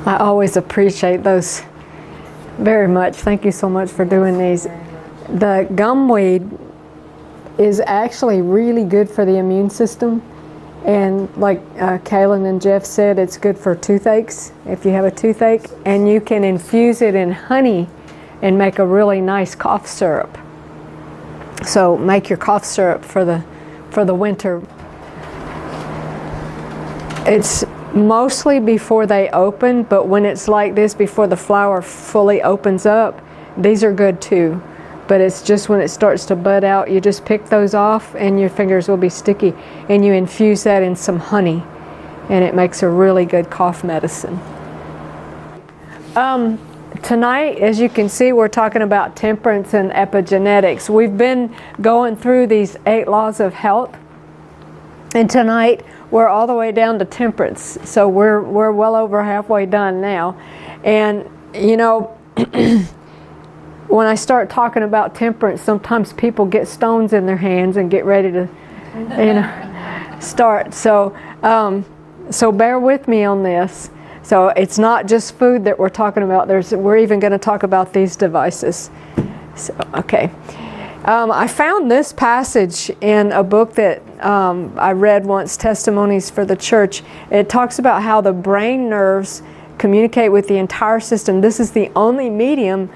I always appreciate those very much. Thank you so much for doing these. The gumweed is actually really good for the immune system. And like Kaylin and Jeff said, it's good for toothaches if you have a toothache. And you can infuse it in honey and make a really nice cough syrup. So make your cough syrup for the winter. It's mostly before they open, but when it's like this, before the flower fully opens up, these are good too. But it's just when it starts to bud out, you just pick those off and your fingers will be sticky, and you infuse that in some honey, and it makes a really good cough medicine. Tonight, as you can see, we're talking about temperance and epigenetics. We've been going through these 8 laws of health, and tonight we're all the way down to temperance. So we're well over halfway done now. And you know, when I start talking about temperance, sometimes people get stones in their hands and get ready to, you know, start. So so bear with me on this. So it's not just food that we're talking about. We're even going to talk about these devices. So, okay. I found this passage in a book that I read once, Testimonies for the Church. It talks about how the brain nerves communicate with the entire system. This is the only medium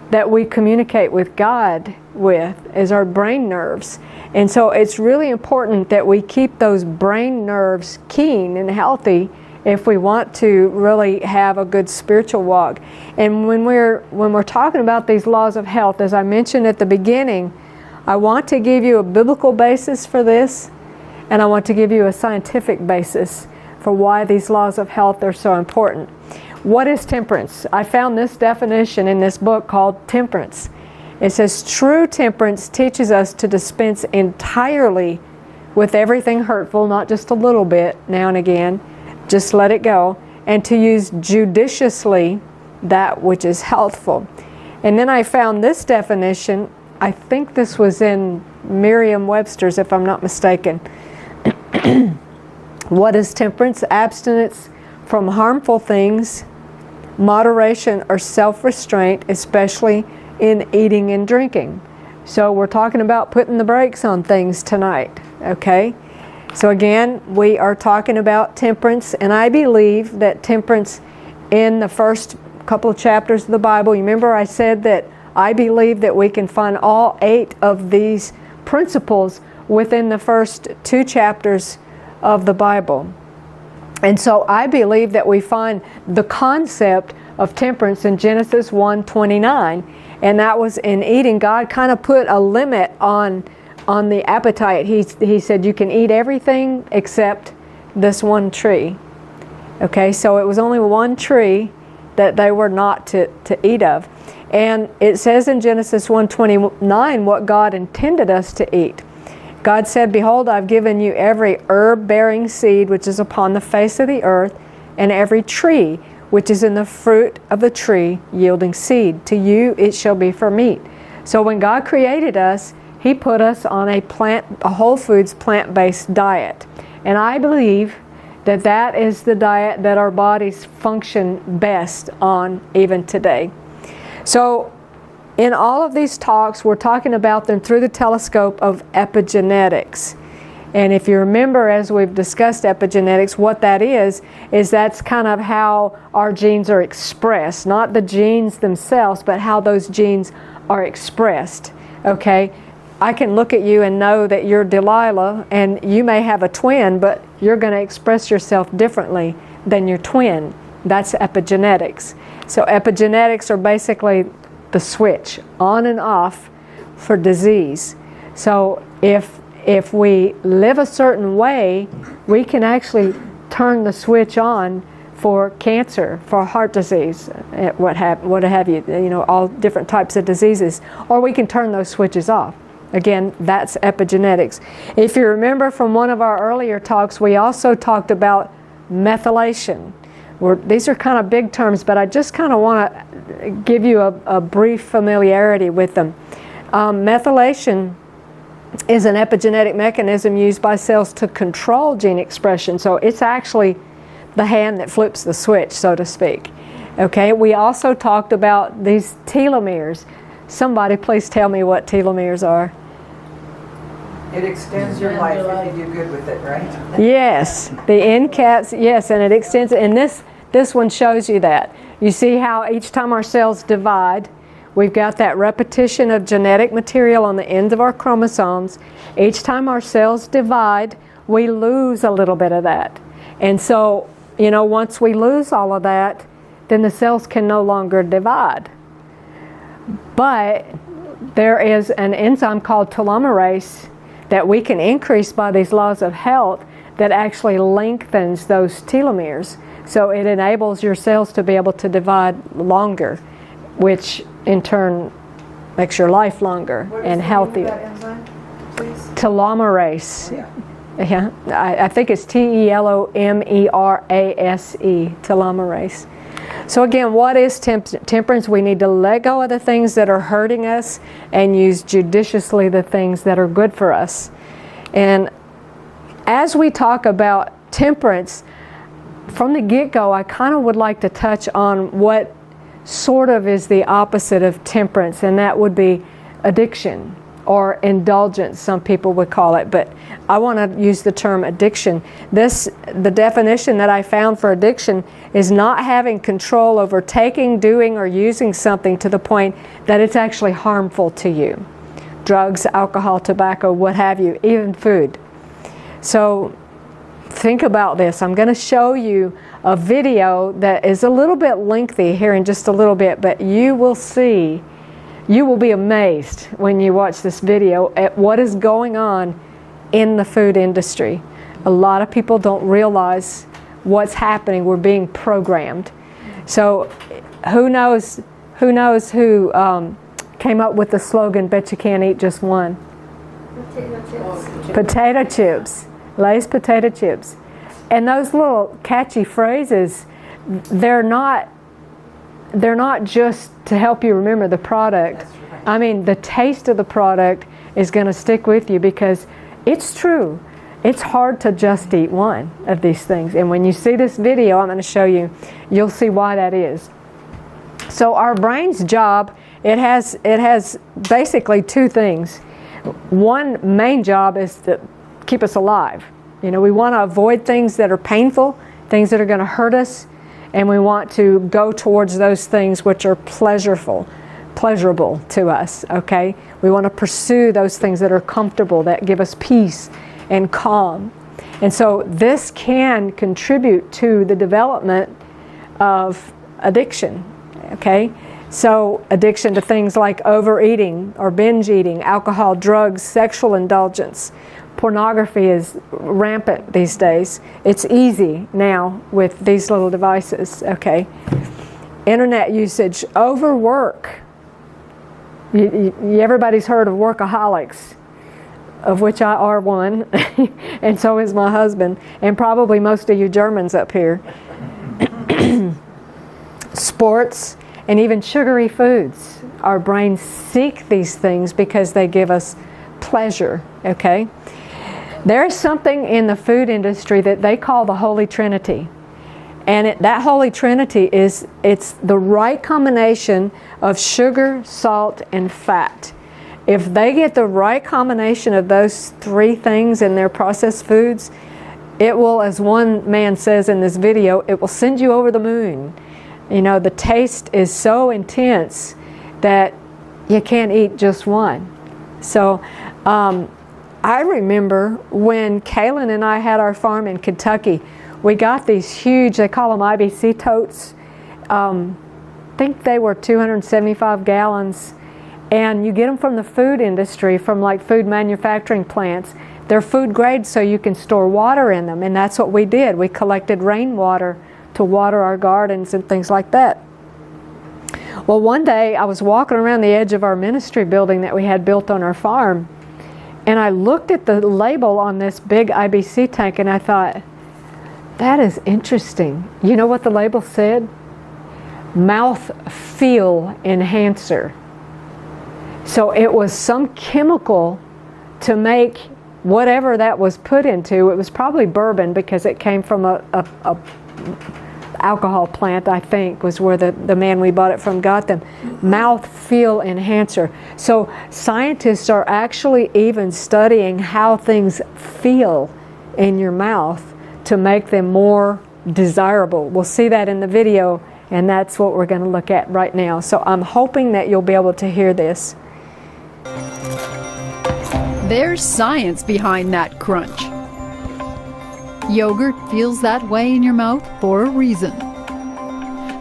that we communicate with God with, is our brain nerves. And so it's really important that we keep those brain nerves keen and healthy if we want to really have a good spiritual walk. And when we're talking about these laws of health, as I mentioned at the beginning, I want to give you a biblical basis for this, and I want to give you a scientific basis for why these laws of health are so important. What is temperance? I found this definition in this book called Temperance. It says, true temperance teaches us to dispense entirely with everything hurtful, not just a little bit now and again, just let it go, and to use judiciously that which is healthful. And then I found this definition, I think this was in Merriam-Webster's if I'm not mistaken. What is temperance? Abstinence from harmful things, moderation or self-restraint, especially in eating and drinking. So we're talking about putting the brakes on things tonight, okay? So again, we are talking about temperance, and I believe that temperance in the first couple of chapters of the Bible, you remember I said that I believe that we can find all 8 of these principles within the first 2 chapters of the Bible. And so I believe that we find the concept of temperance in Genesis 1:29, and that was in eating. God kind of put a limit on the appetite. He said you can eat everything except this one tree. Okay, so it was only one tree that they were not to eat of. And it says in Genesis 1:29 what God intended us to eat. God said, behold, I've given you every herb-bearing seed which is upon the face of the earth, and every tree which is in the fruit of the tree yielding seed. To you it shall be for meat. So when God created us, He put us on a whole foods plant-based diet. And I believe that that is the diet that our bodies function best on even today. So in all of these talks, we're talking about them through the telescope of epigenetics. And if you remember, as we've discussed epigenetics, what that is that's kind of how our genes are expressed. Not the genes themselves, but how those genes are expressed. Okay? I can look at you and know that you're Delilah, and you may have a twin, but you're going to express yourself differently than your twin. That's epigenetics. So epigenetics are basically the switch on and off for disease. So if we live a certain way, we can actually turn the switch on for cancer, for heart disease, what have you, all different types of diseases. Or we can turn those switches off. Again, that's epigenetics. If you remember from one of our earlier talks, we also talked about methylation. These are kind of big terms, but I just kind of want to give you a brief familiarity with them. Methylation is an epigenetic mechanism used by cells to control gene expression. So it's actually the hand that flips the switch, so to speak. Okay, we also talked about these telomeres. Somebody please tell me what telomeres are. It extends your life if you do good with it, right? Yes, the end caps, yes, and it extends, and this one shows you that. You see how each time our cells divide, we've got that repetition of genetic material on the ends of our chromosomes. Each time our cells divide, we lose a little bit of that. And so, once we lose all of that, then the cells can no longer divide. But there is an enzyme called telomerase that we can increase by these laws of health that actually lengthens those telomeres. So it enables your cells to be able to divide longer, which in turn makes your life longer and healthier. What is the name of that enzyme, please? Telomerase. Oh, Yeah, I think it's telomerase, telomerase. So again, what is temperance? We need to let go of the things that are hurting us and use judiciously the things that are good for us. And as we talk about temperance, from the get-go, I kind of would like to touch on what sort of is the opposite of temperance, and that would be addiction or indulgence, some people would call it, but I want to use the term addiction. The definition that I found for addiction is not having control over taking, doing, or using something to the point that it's actually harmful to you. Drugs, alcohol, tobacco, what have you, even food. So think about this. I'm going to show you a video that is a little bit lengthy here in just a little bit, but you will see, you will be amazed when you watch this video at what is going on in the food industry. A lot of people don't realize what's happening. We're being programmed. So who knows who came up with the slogan, bet you can't eat just one? Potato chips. Potato chips. Lay's potato chips. And those little catchy phrases, they're not just to help you remember the product. That's right. I mean, the taste of the product is going to stick with you because it's true. It's hard to just eat one of these things. And when you see this video, I'm going to show you, you'll see why that is. So our brain's job, it has basically two things. One main job is to keep us alive. We want to avoid things that are painful, things that are going to hurt us, and we want to go towards those things which are pleasurable to us, okay? We want to pursue those things that are comfortable, that give us peace and calm. And so this can contribute to the development of addiction, okay? So addiction to things like overeating or binge eating, alcohol, drugs, sexual indulgence. Pornography is rampant these days. It's easy now with these little devices, okay? Internet usage, overwork. Everybody's heard of workaholics, of which I are one, and so is my husband, and probably most of you Germans up here. Sports, and even sugary foods. Our brains seek these things because they give us pleasure, okay? There is something in the food industry that they call the Holy Trinity. And that Holy Trinity it's the right combination of sugar, salt, and fat. If they get the right combination of those three things in their processed foods, it will, as one man says in this video, it will send you over the moon. The taste is so intense that you can't eat just one. So I remember when Kaylin and I had our farm in Kentucky, we got these huge, they call them IBC totes. I think they were 275 gallons. And you get them from the food industry, from like food manufacturing plants. They're food grade, so you can store water in them. And that's what we did. We collected rainwater to water our gardens and things like that. Well, one day I was walking around the edge of our ministry building that we had built on our farm, and I looked at the label on this big IBC tank and I thought, that is interesting. You know what the label said? Mouth feel enhancer. So it was some chemical to make whatever that was put into. It was probably bourbon because it came from a alcohol plant, I think, was where the man we bought it from got them. Mouth feel enhancer. So scientists are actually even studying how things feel in your mouth to make them more desirable. We'll see that in the video, and that's what we're going to look at right now. So I'm hoping that you'll be able to hear this. There's science behind that crunch. Yogurt feels that way in your mouth for a reason.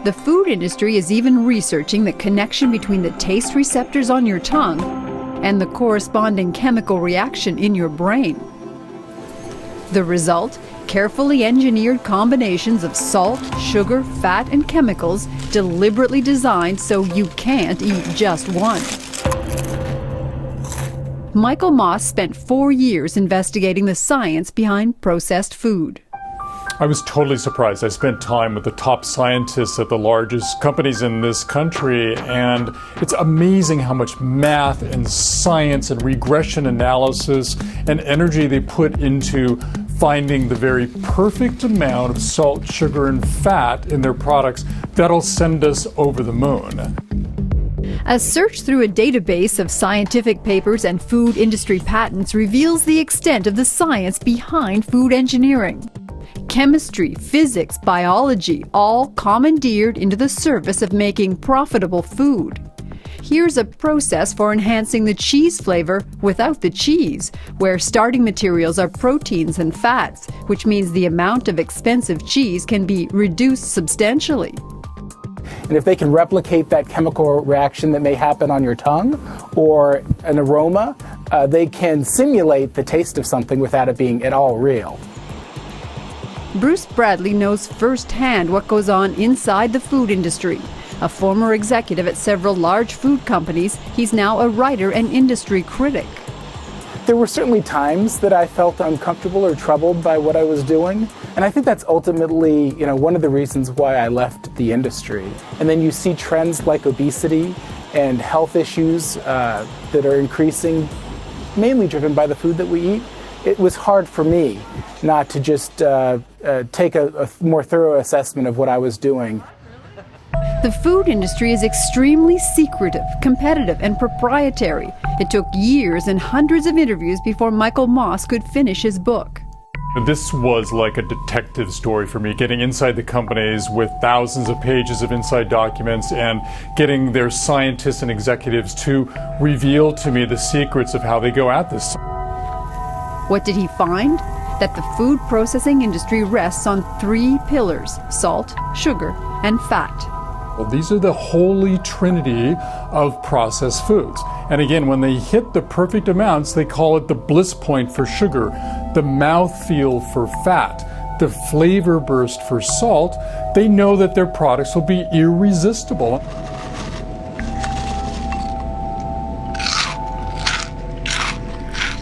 The food industry is even researching the connection between the taste receptors on your tongue and the corresponding chemical reaction in your brain. The result? Carefully engineered combinations of salt, sugar, fat, and chemicals deliberately designed so you can't eat just one. Michael Moss spent 4 years investigating the science behind processed food. I was totally surprised. I spent time with the top scientists at the largest companies in this country, and it's amazing how much math and science and regression analysis and energy they put into finding the very perfect amount of salt, sugar, and fat in their products that'll send us over the moon. A search through a database of scientific papers and food industry patents reveals the extent of the science behind food engineering. Chemistry, physics, biology, all commandeered into the service of making profitable food. Here's a process for enhancing the cheese flavor without the cheese, where starting materials are proteins and fats, which means the amount of expensive cheese can be reduced substantially. And if they can replicate that chemical reaction that may happen on your tongue or an aroma, they can simulate the taste of something without it being at all real. Bruce Bradley knows firsthand what goes on inside the food industry. A former executive at several large food companies, he's now a writer and industry critic. There were certainly times that I felt uncomfortable or troubled by what I was doing. And I think that's ultimately, one of the reasons why I left the industry. And then you see trends like obesity and health issues that are increasing, mainly driven by the food that we eat. It was hard for me not to just take a more thorough assessment of what I was doing. The food industry is extremely secretive, competitive, and proprietary. It took years and hundreds of interviews before Michael Moss could finish his book. This was like a detective story for me, getting inside the companies with thousands of pages of inside documents and getting their scientists and executives to reveal to me the secrets of how they go at this. What did he find? That the food processing industry rests on 3 pillars: salt, sugar, and fat. Well, these are the holy trinity of processed foods. And again, when they hit the perfect amounts, they call it the bliss point for sugar, the mouthfeel for fat, the flavor burst for salt. They know that their products will be irresistible.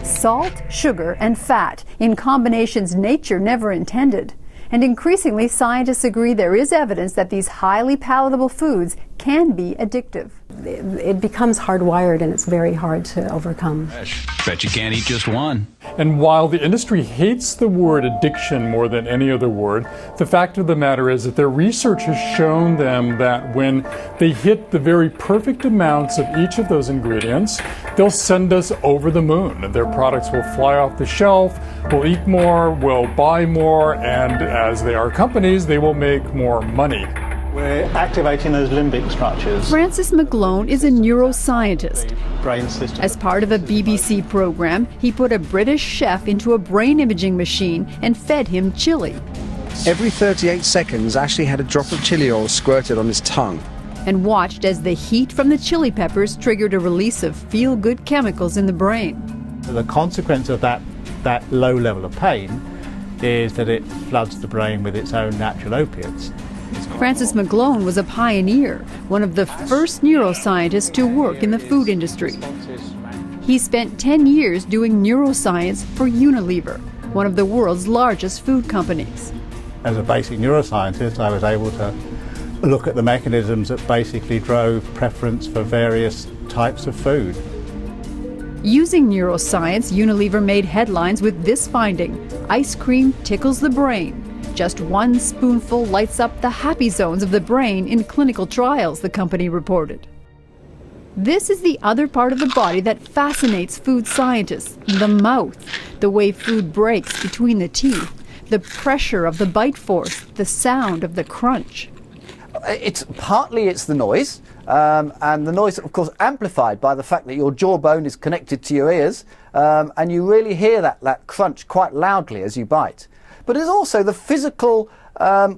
Salt, sugar, and fat in combinations nature never intended. And increasingly, scientists agree there is evidence that these highly palatable foods can be addictive. It becomes hardwired and it's very hard to overcome. Bet you can't eat just one. And while the industry hates the word addiction more than any other word, the fact of the matter is that their research has shown them that when they hit the very perfect amounts of each of those ingredients, they'll send us over the moon. Their products will fly off the shelf, we'll eat more, we'll buy more, and as they are companies, they will make more money. We're activating those limbic structures. Francis McGlone is a neuroscientist. Brain system. As part of a BBC program, he put a British chef into a brain imaging machine and fed him chili. Every 38 seconds, Ashley had a drop of chili oil squirted on his tongue. And watched as the heat from the chili peppers triggered a release of feel-good chemicals in the brain. The consequence of that low level of pain is that it floods the brain with its own natural opiates. Francis McGlone was a pioneer, one of the first neuroscientists to work in the food industry. He spent 10 years doing neuroscience for Unilever, one of the world's largest food companies. As a basic neuroscientist, I was able to look at the mechanisms that basically drove preference for various types of food. Using neuroscience, Unilever made headlines with this finding: ice cream tickles the brain. Just one spoonful lights up the happy zones of the brain in clinical trials, the company reported. This is the other part of the body that fascinates food scientists, the mouth, the way food breaks between the teeth, the pressure of the bite force, the sound of the crunch. It's the noise, and the noise, of course, amplified by the fact that your jawbone is connected to your ears, and you really hear that crunch quite loudly as you bite. But it's also the physical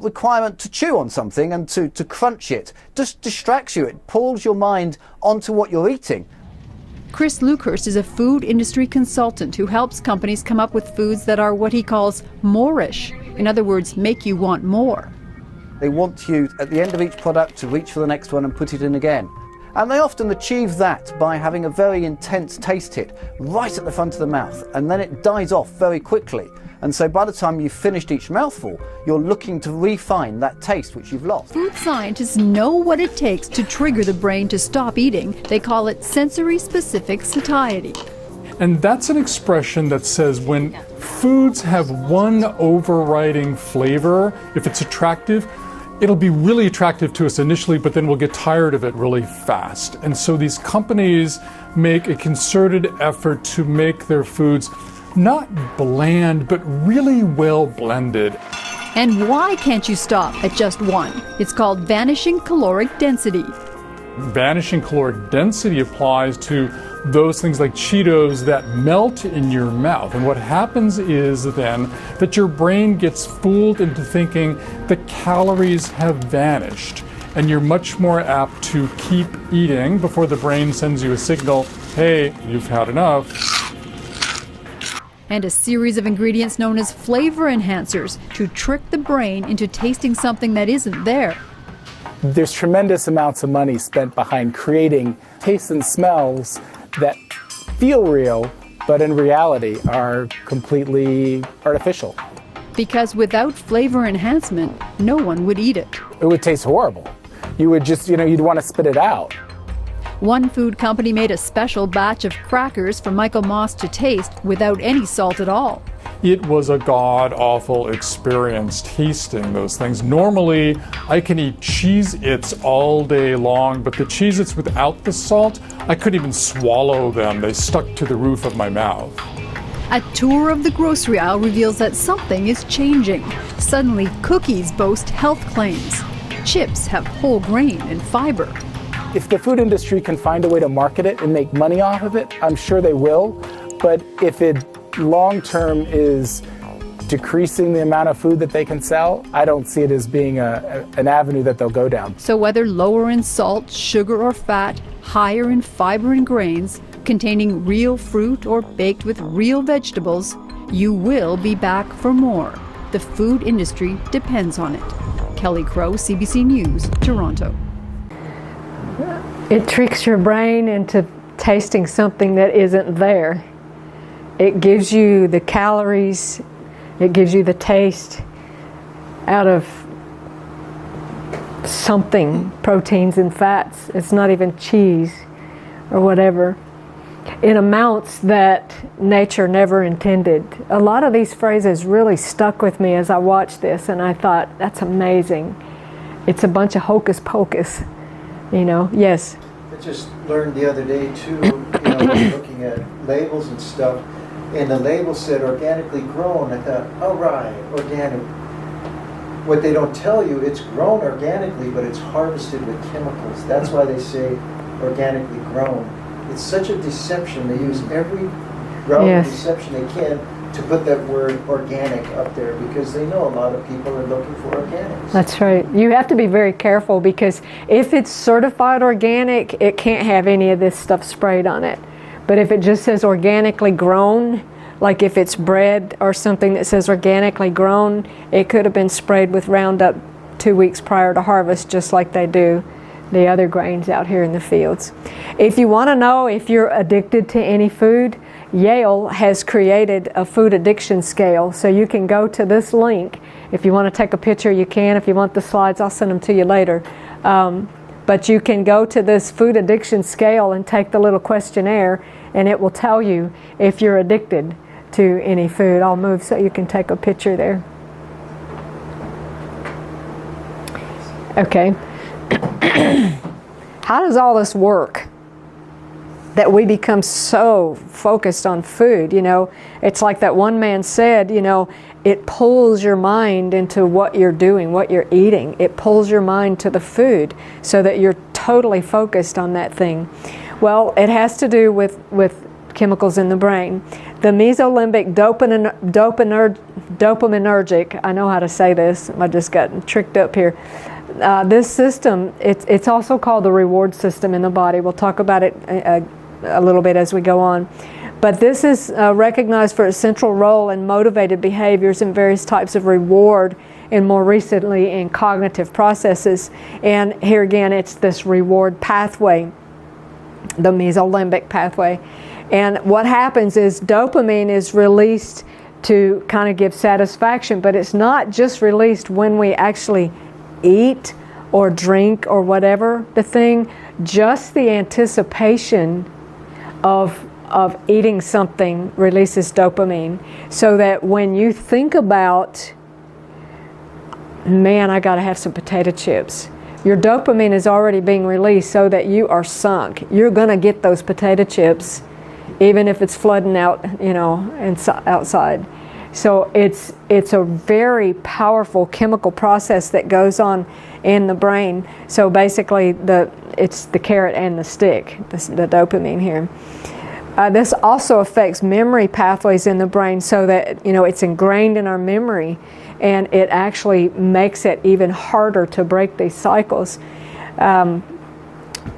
requirement to chew on something and to crunch it. Just distracts you. It pulls your mind onto what you're eating. Chris Luckhurst is a food industry consultant who helps companies come up with foods that are what he calls more-ish. In other words, make you want more. They want you, at the end of each product, to reach for the next one and put it in again. And they often achieve that by having a very intense taste hit right at the front of the mouth, and then it dies off very quickly. And so by the time you've finished each mouthful, you're looking to refine that taste which you've lost. Food scientists know what it takes to trigger the brain to stop eating. They call it sensory-specific satiety. And that's an expression that says when foods have one overriding flavor, if it's attractive, it'll be really attractive to us initially, but then we'll get tired of it really fast. And so these companies make a concerted effort to make their foods not bland, but really well blended. And why can't you stop at just one? It's called vanishing caloric density. Vanishing caloric density applies to those things like Cheetos that melt in your mouth. And what happens is then that your brain gets fooled into thinking the calories have vanished. And you're much more apt to keep eating before the brain sends you a signal, hey, you've had enough. And a series of ingredients known as flavor enhancers to trick the brain into tasting something that isn't there. There's tremendous amounts of money spent behind creating tastes and smells that feel real, but in reality are completely artificial. Because without flavor enhancement, no one would eat it. It would taste horrible. You would just, you'd want to spit it out. One food company made a special batch of crackers for Michael Moss to taste without any salt at all. It was a god-awful experience tasting those things. Normally, I can eat Cheez-Its all day long, but the Cheez-Its without the salt, I couldn't even swallow them. They stuck to the roof of my mouth. A tour of the grocery aisle reveals that something is changing. Suddenly, cookies boast health claims. Chips have whole grain and fiber. If the food industry can find a way to market it and make money off of it, I'm sure they will. But if it long-term is decreasing the amount of food that they can sell, I don't see it as being an avenue that they'll go down. So whether lower in salt, sugar, or fat, higher in fiber and grains, containing real fruit or baked with real vegetables, you will be back for more. The food industry depends on it. Kelly Crow, CBC News, Toronto. It tricks your brain into tasting something that isn't there. It gives you the calories, it gives you the taste out of something, proteins and fats. It's not even cheese or whatever, in amounts that nature never intended. A lot of these phrases really stuck with me as I watched this, and I thought, that's amazing. It's a bunch of hocus pocus, Yes. I just learned the other day too, looking at labels and stuff, and the label said organically grown. I thought, oh right, organic. What they don't tell you, it's grown organically, but it's harvested with chemicals. That's why they say organically grown. It's such a deception. They use every relevant deception they can to put that word organic up there, because they know a lot of people are looking for organics. That's right. You have to be very careful, because if it's certified organic, it can't have any of this stuff sprayed on it. But if it just says organically grown, like if it's bread or something that says organically grown, it could have been sprayed with Roundup 2 weeks prior to harvest, just like they do the other grains out here in the fields. If you want to know if you're addicted to any food, Yale has created a food addiction scale, so you can go to this link. If you want to take a picture, you can. If you want the slides, I'll send them to you later. But you can go to this food addiction scale and take the little questionnaire, and it will tell you if you're addicted to any food. I'll move so you can take a picture there. Okay. How does all this work? That we become so focused on food, It's like that one man said, it pulls your mind into what you're doing, what you're eating. It pulls your mind to the food so that you're totally focused on that thing. Well, it has to do with chemicals in the brain. The mesolimbic dopaminergic, I know how to say this, I just got tricked up here. This system, it's also called the reward system in the body. We'll talk about it a little bit as we go on. But this is recognized for its central role in motivated behaviors and various types of reward, and more recently in cognitive processes. And here again, it's this reward pathway, the mesolimbic pathway. And what happens is dopamine is released to kind of give satisfaction, but it's not just released when we actually eat or drink or whatever the thing. Just the anticipation of eating something releases dopamine, so that when you think about, man, I got to have some potato chips, your dopamine is already being released so that you are sunk. You're going to get those potato chips even if it's flooding out, outside. So it's a very powerful chemical process that goes on in the brain. So basically, it's the carrot and the stick, the dopamine here. This also affects memory pathways in the brain, so that it's ingrained in our memory, and it actually makes it even harder to break these cycles.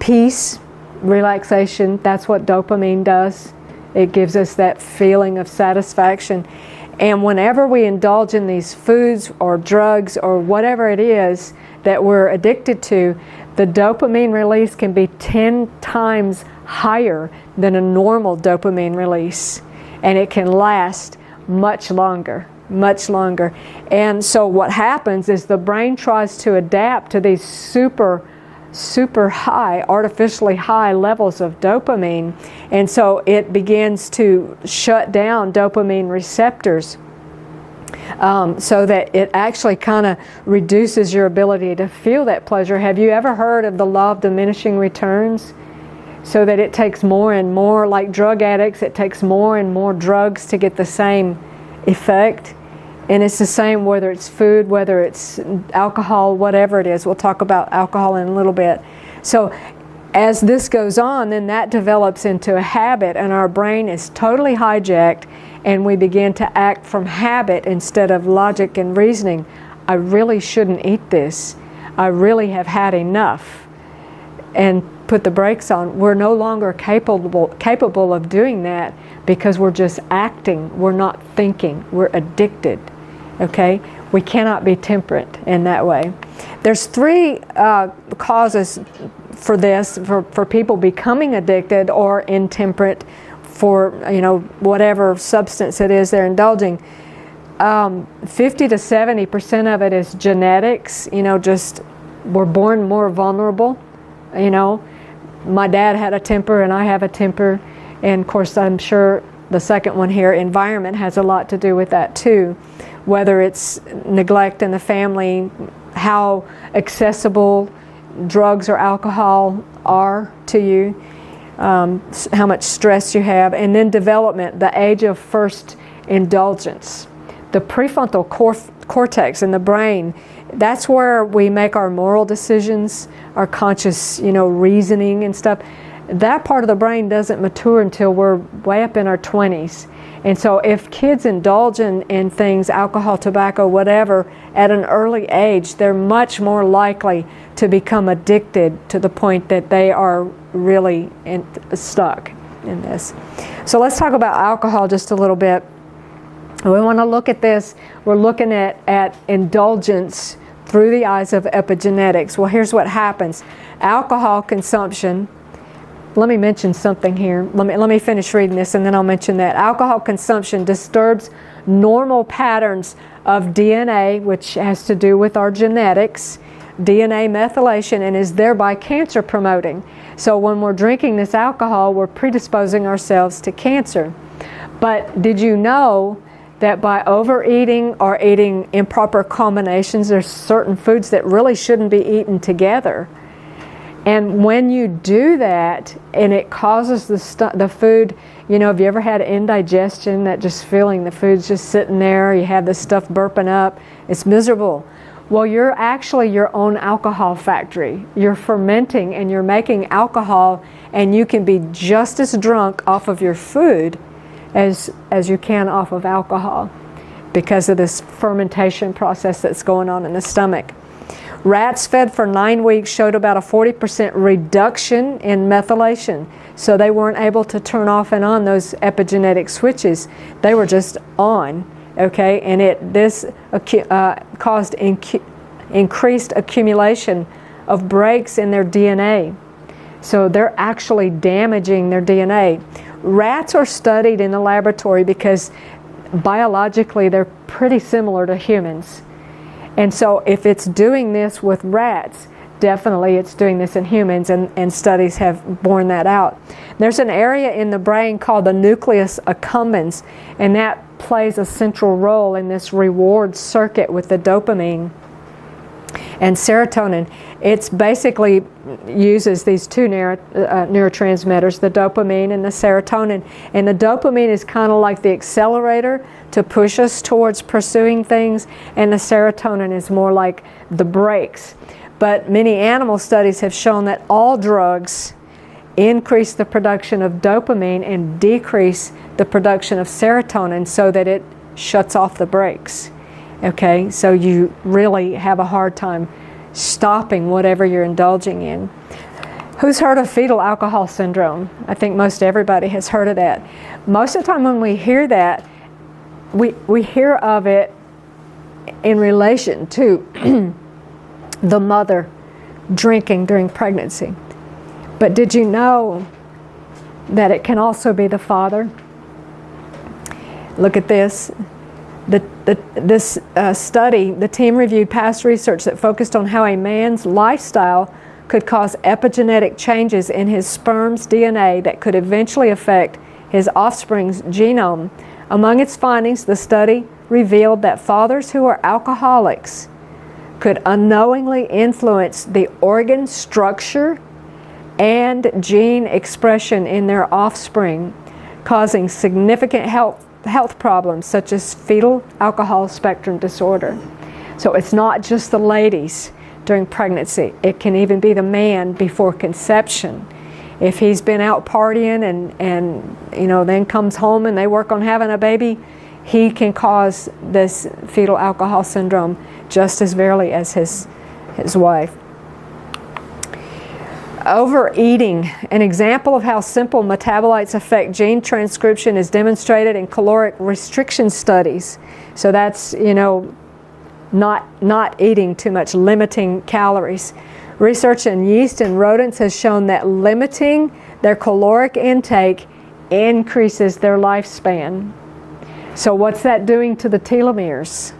Peace, relaxation, that's what dopamine does. It gives us that feeling of satisfaction. And whenever we indulge in these foods or drugs or whatever it is that we're addicted to, the dopamine release can be 10 times higher than a normal dopamine release. And it can last much longer. And so what happens is the brain tries to adapt to these super high, artificially high levels of dopamine, and so it begins to shut down dopamine receptors, so that it actually kind of reduces your ability to feel that pleasure. Have you ever heard of the law of diminishing returns? So that it takes more and more, like drug addicts, it takes more and more drugs to get the same effect. And it's the same whether it's food, whether it's alcohol, whatever it is. We'll talk about alcohol in a little bit. So as this goes on, then that develops into a habit, and our brain is totally hijacked, and we begin to act from habit instead of logic and reasoning. I really shouldn't eat this. I really have had enough. And put the brakes on. We're no longer capable of doing that, because we're just acting. We're not thinking. We're addicted. Okay? We cannot be temperate in that way. There's 3 causes for this, for people becoming addicted or intemperate for whatever substance it is they're indulging. 50 to 70% of it is genetics. Just we're born more vulnerable. My dad had a temper and I have a temper, and of course I'm sure the second one here, environment, has a lot to do with that too. Whether it's neglect in the family, how accessible drugs or alcohol are to you, how much stress you have, and then development, the age of first indulgence. The prefrontal cortex in the brain, that's where we make our moral decisions, our conscious, reasoning and stuff. That part of the brain doesn't mature until we're way up in our 20s. And so if kids indulge in things, alcohol, tobacco, whatever, at an early age, they're much more likely to become addicted to the point that they are really stuck in this. So let's talk about alcohol just a little bit. We want to look at this. We're looking at indulgence through the eyes of epigenetics. Well, here's what happens. Alcohol consumption, let me mention something here. Let me finish reading this and then I'll mention that. Alcohol consumption disturbs normal patterns of DNA, which has to do with our genetics, DNA methylation, and is thereby cancer promoting. So when we're drinking this alcohol, we're predisposing ourselves to cancer. But did you know that by overeating or eating improper combinations, there's certain foods that really shouldn't be eaten together. And when you do that, and it causes the food, you know, have you ever had indigestion, that just feeling the food's just sitting there, you have this stuff burping up, it's miserable. Well, you're actually your own alcohol factory. You're fermenting and you're making alcohol, and you can be just as drunk off of your food as you can off of alcohol because of this fermentation process that's going on in the stomach. Rats fed for 9 weeks showed about a 40% reduction in methylation. So they weren't able to turn off and on those epigenetic switches. They were just on, okay? And this caused increased accumulation of breaks in their DNA. So they're actually damaging their DNA. Rats are studied in the laboratory because biologically they're pretty similar to humans. And so if it's doing this with rats, definitely it's doing this in humans, and studies have borne that out. There's an area in the brain called the nucleus accumbens, and that plays a central role in this reward circuit with the dopamine and serotonin. It's basically uses these two neurotransmitters, the dopamine and the serotonin. And the dopamine is kind of like the accelerator to push us towards pursuing things, and the serotonin is more like the brakes. But many animal studies have shown that all drugs increase the production of dopamine and decrease the production of serotonin so that it shuts off the brakes. Okay, so you really have a hard time stopping whatever you're indulging in. Who's heard of fetal alcohol syndrome? I think most everybody has heard of that. Most of the time when we hear that, we hear of it in relation to the mother drinking during pregnancy. But did you know that it can also be the father? Look at this. This study, the team reviewed past research that focused on how a man's lifestyle could cause epigenetic changes in his sperm's DNA that could eventually affect his offspring's genome. Among its findings, the study revealed that fathers who are alcoholics could unknowingly influence the organ structure and gene expression in their offspring, causing significant health problems such as fetal alcohol spectrum disorder. So it's not just the ladies during pregnancy. It can even be the man before conception. If he's been out partying and you know, then comes home and they work on having a baby, he can cause this fetal alcohol syndrome just as severely as his wife. Overeating. An example of how simple metabolites affect gene transcription is demonstrated in caloric restriction studies. So that's, you know, not eating too much, limiting calories. Research in yeast and rodents has shown that limiting their caloric intake increases their lifespan. So what's that doing to the telomeres?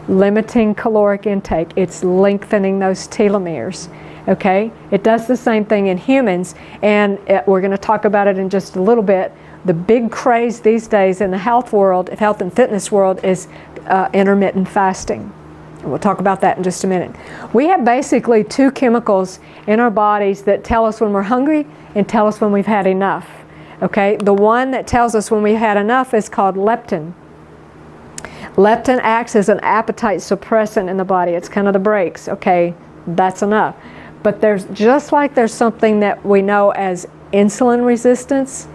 Limiting caloric intake, it's lengthening those telomeres. Okay, it does the same thing in humans, and we're going to talk about it in just a little bit. The big craze these days in the health world, health and fitness world, is intermittent fasting. We'll talk about that in just a minute. We have basically two chemicals in our bodies that tell us when we're hungry and tell us when we've had enough. Okay, the one that tells us when we've had enough is called leptin. Leptin acts as an appetite suppressant in the body. It's kind of the brakes. Okay, that's enough. But there's, just like there's something that we know as insulin resistance,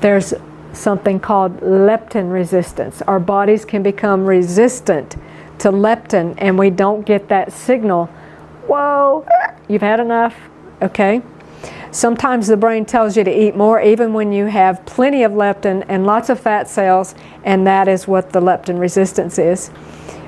there's something called leptin resistance. Our bodies can become resistant to leptin, and we don't get that signal. Whoa, you've had enough. Okay. Sometimes the brain tells you to eat more even when you have plenty of leptin and lots of fat cells, and that is what the leptin resistance is.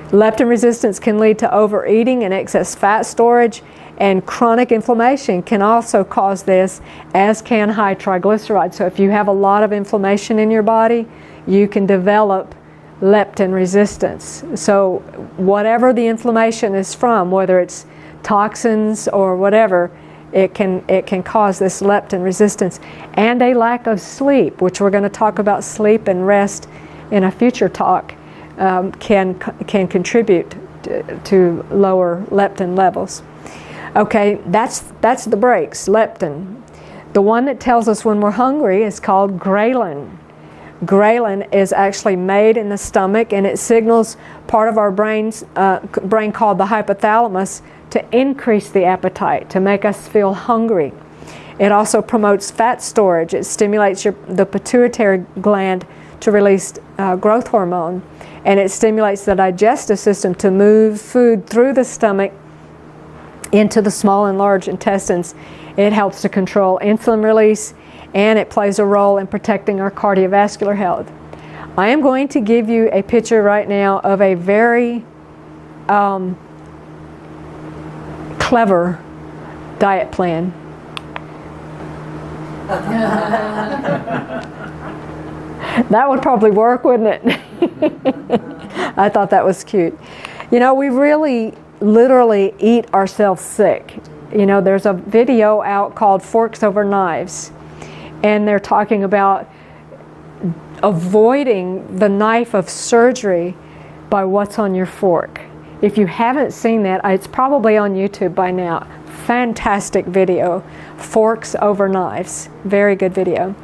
Leptin resistance can lead to overeating and excess fat storage, and chronic inflammation can also cause this, as can high triglycerides. So if you have a lot of inflammation in your body, you can develop leptin resistance. So whatever the inflammation is from, whether it's toxins or whatever, it can cause this leptin resistance. And a lack of sleep, which we're going to talk about sleep and rest in a future talk. can contribute to lower leptin levels. Okay, that's the brakes, leptin. The one that tells us when we're hungry is called ghrelin. Ghrelin is actually made in the stomach, and it signals part of our brain called the hypothalamus to increase the appetite, to make us feel hungry. It also promotes fat storage. It stimulates the pituitary gland to release growth hormone, and it stimulates the digestive system to move food through the stomach into the small and large intestines. It helps to control insulin release, and it plays a role in protecting our cardiovascular health. I am going to give you a picture right now of a very clever diet plan. That would probably work, wouldn't it? I thought that was cute. You know, we really literally eat ourselves sick. You know, there's a video out called Forks Over Knives, and they're talking about avoiding the knife of surgery by what's on your fork. If you haven't seen that, it's probably on YouTube by now. Fantastic video. Forks Over Knives. Very good video.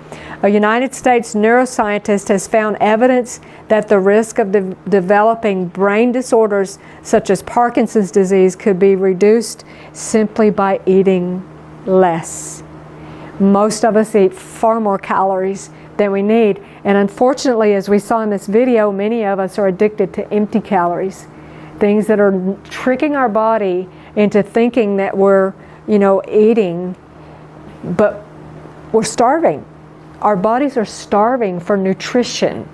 A United States neuroscientist has found evidence that the risk of developing brain disorders such as Parkinson's disease could be reduced simply by eating less. Most of us eat far more calories than we need, and unfortunately, as we saw in this video, many of us are addicted to empty calories. Things that are tricking our body into thinking that we're, eating, but we're starving. Our bodies are starving for nutrition,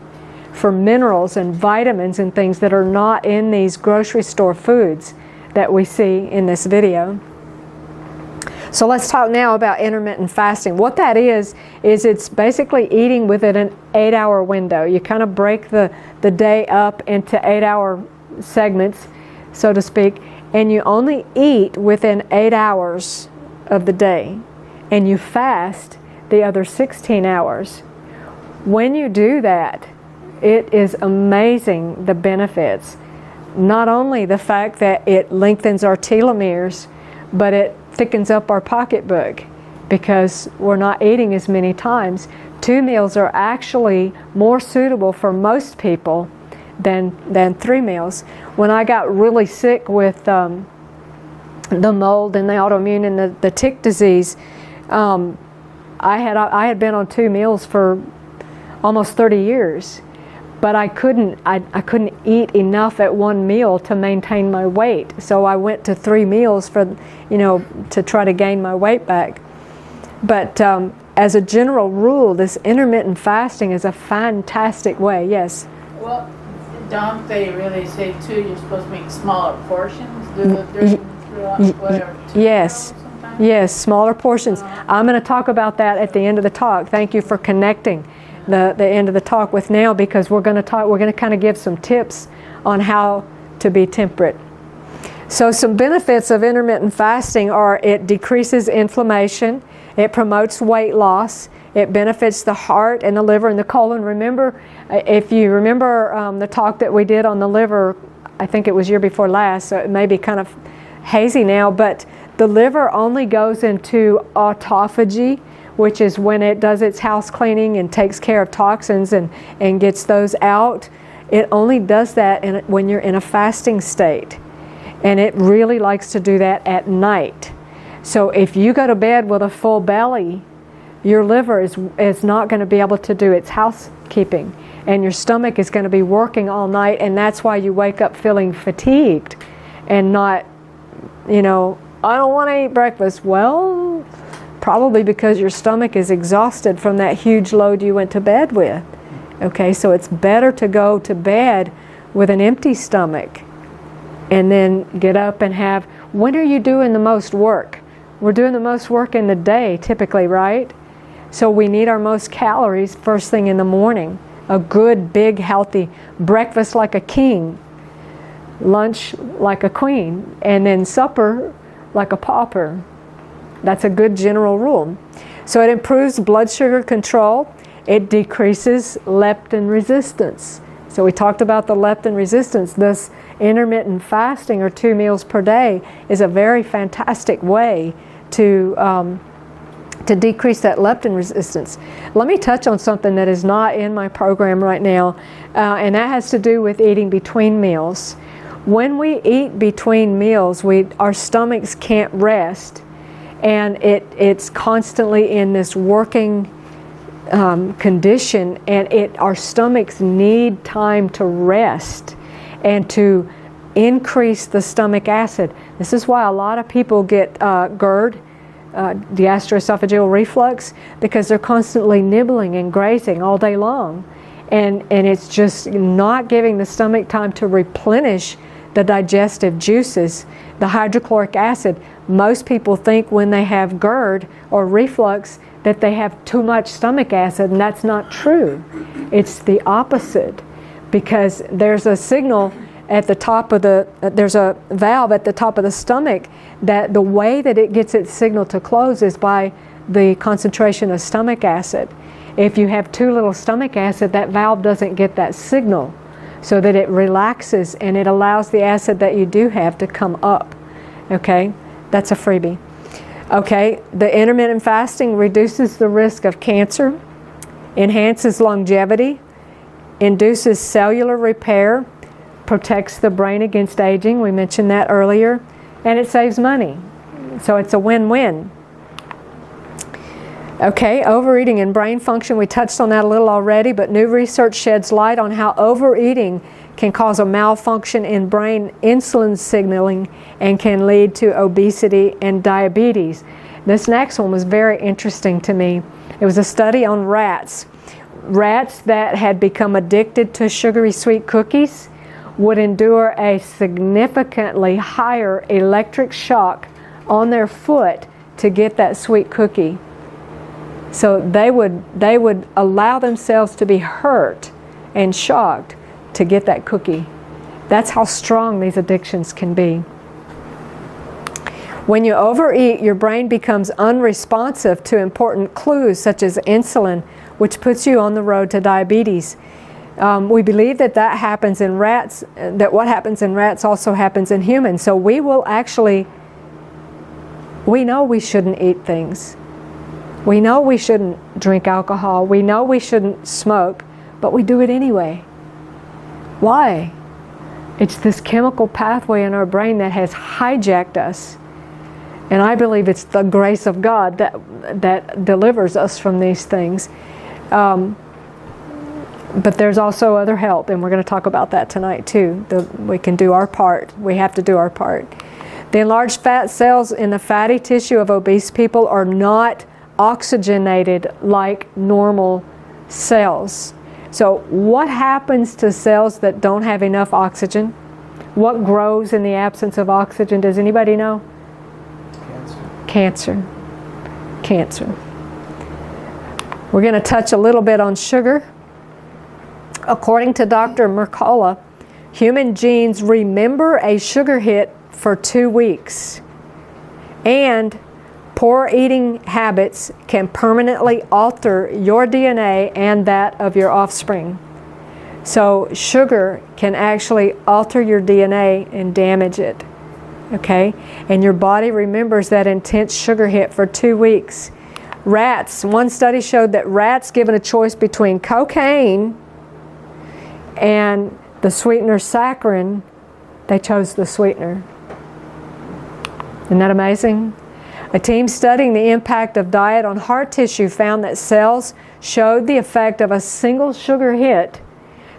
for minerals and vitamins and things that are not in these grocery store foods that we see in this video. So let's talk now about intermittent fasting. What that is it's basically eating within an 8-hour window. You kind of break the day up into 8-hour segments, so to speak, and you only eat within 8 hours of the day, and you fast the other 16 hours. When you do that, it is amazing the benefits. Not only the fact that it lengthens our telomeres, but it thickens up our pocketbook because we're not eating as many times. 2 meals are actually more suitable for most people than 3 meals. When I got really sick with the mold and the autoimmune and the tick disease, I had been on 2 meals for almost 30 years, but I couldn't eat enough at 1 meal to maintain my weight. So I went to 3 meals to try to gain my weight back. But as a general rule, this intermittent fasting is a fantastic way. Yes. Well, don't they really say too? You're supposed to make smaller portions. Yes. Yes, smaller portions. I'm going to talk about that at the end of the talk. Thank you for connecting the end of the talk with now, because we're going to kind of give some tips on how to be temperate. So some benefits of intermittent fasting are it decreases inflammation, it promotes weight loss, it benefits the heart and the liver and the colon. Remember, if you remember the talk that we did on the liver, I think it was year before last, so it may be kind of hazy now, but the liver only goes into autophagy, which is when it does its house cleaning and takes care of toxins and gets those out. It only does that when you're in a fasting state. And it really likes to do that at night. So if you go to bed with a full belly, your liver is not going to be able to do its housekeeping. And your stomach is going to be working all night, and that's why you wake up feeling fatigued and not, I don't want to eat breakfast. Well, probably because your stomach is exhausted from that huge load you went to bed with. Okay, so it's better to go to bed with an empty stomach and then get up and have, when are you doing the most work? We're doing the most work in the day typically, right? So we need our most calories first thing in the morning. A good, big, healthy breakfast like a king, lunch like a queen, and then supper like a pauper. That's a good general rule. So it improves blood sugar control. It decreases leptin resistance. So we talked about the leptin resistance. This intermittent fasting, or 2 meals per day, is a very fantastic way to decrease that leptin resistance. Let me touch on something that is not in my program right now, and that has to do with eating between meals. When we eat between meals, our stomachs can't rest, and it's constantly in this working condition, and our stomachs need time to rest and to increase the stomach acid. This is why a lot of people get GERD, gastroesophageal reflux, because they're constantly nibbling and grazing all day long, and it's just not giving the stomach time to replenish the digestive juices, the hydrochloric acid. Most people think when they have GERD or reflux that they have too much stomach acid, and that's not true. It's the opposite, because there's a signal at the top of there's a valve at the top of the stomach that the way that it gets its signal to close is by the concentration of stomach acid. If you have too little stomach acid, that valve doesn't get that signal, so that it relaxes and it allows the acid that you do have to come up. Okay, that's a freebie. Okay, the intermittent fasting reduces the risk of cancer, enhances longevity, induces cellular repair, protects the brain against aging, we mentioned that earlier, and it saves money. So it's a win-win. Okay, overeating and brain function, we touched on that a little already, but new research sheds light on how overeating can cause a malfunction in brain insulin signaling and can lead to obesity and diabetes. This next one was very interesting to me. It was a study on rats. Rats that had become addicted to sugary sweet cookies would endure a significantly higher electric shock on their foot to get that sweet cookie. So they would allow themselves to be hurt and shocked to get that cookie. That's how strong these addictions can be. When you overeat, your brain becomes unresponsive to important clues such as insulin, which puts you on the road to diabetes. We believe that happens in rats, that what happens in rats also happens in humans. So we know we shouldn't eat things. We know we shouldn't drink alcohol. We know we shouldn't smoke, but we do it anyway. Why? It's this chemical pathway in our brain that has hijacked us. And I believe it's the grace of God that delivers us from these things. But there's also other help, and we're going to talk about that tonight too. We can do our part. We have to do our part. The enlarged fat cells in the fatty tissue of obese people are not oxygenated like normal cells. So what happens to cells that don't have enough oxygen? What grows in the absence of oxygen? Does anybody know? Cancer. We're going to touch a little bit on sugar. According to Dr. Mercola, human genes remember a sugar hit for 2 weeks, and poor eating habits can permanently alter your DNA and that of your offspring. So sugar can actually alter your DNA and damage it. Okay? And your body remembers that intense sugar hit for 2 weeks. Rats, one study showed that rats given a choice between cocaine and the sweetener saccharin, they chose the sweetener. Isn't that amazing? A team studying the impact of diet on heart tissue found that cells showed the effect of a single sugar hit.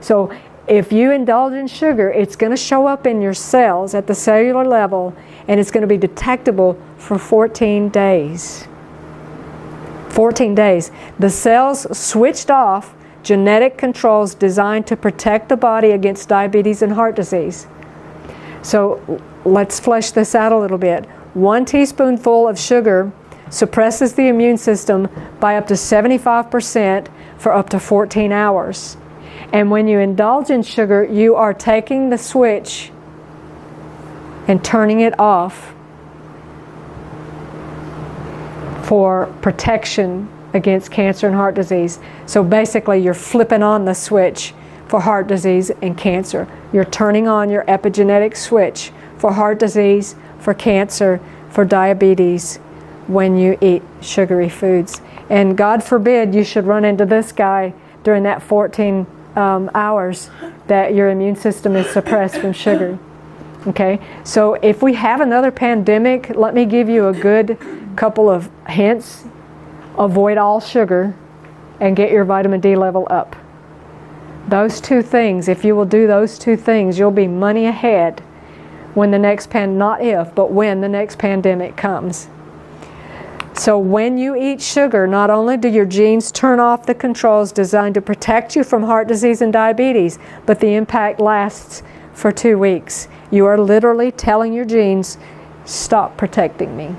So if you indulge in sugar, it's going to show up in your cells at the cellular level, and it's going to be detectable for 14 days. 14 days. The cells switched off genetic controls designed to protect the body against diabetes and heart disease. So let's flesh this out a little bit. 1 teaspoonful of sugar suppresses the immune system by up to 75% for up to 14 hours. And when you indulge in sugar, you are taking the switch and turning it off for protection against cancer and heart disease. So basically you're flipping on the switch for heart disease and cancer. You're turning on your epigenetic switch for heart disease, for cancer, for diabetes when you eat sugary foods. And God forbid you should run into this guy during that 14 hours that your immune system is suppressed from sugar. Okay, so if we have another pandemic, let me give you a good couple of hints. Avoid all sugar and get your vitamin D level up. Those two things, if you will do those two things, you'll be money ahead when the next not if, but when the next pandemic comes. So when you eat sugar, not only do your genes turn off the controls designed to protect you from heart disease and diabetes, but the impact lasts for 2 weeks. You are literally telling your genes, stop protecting me.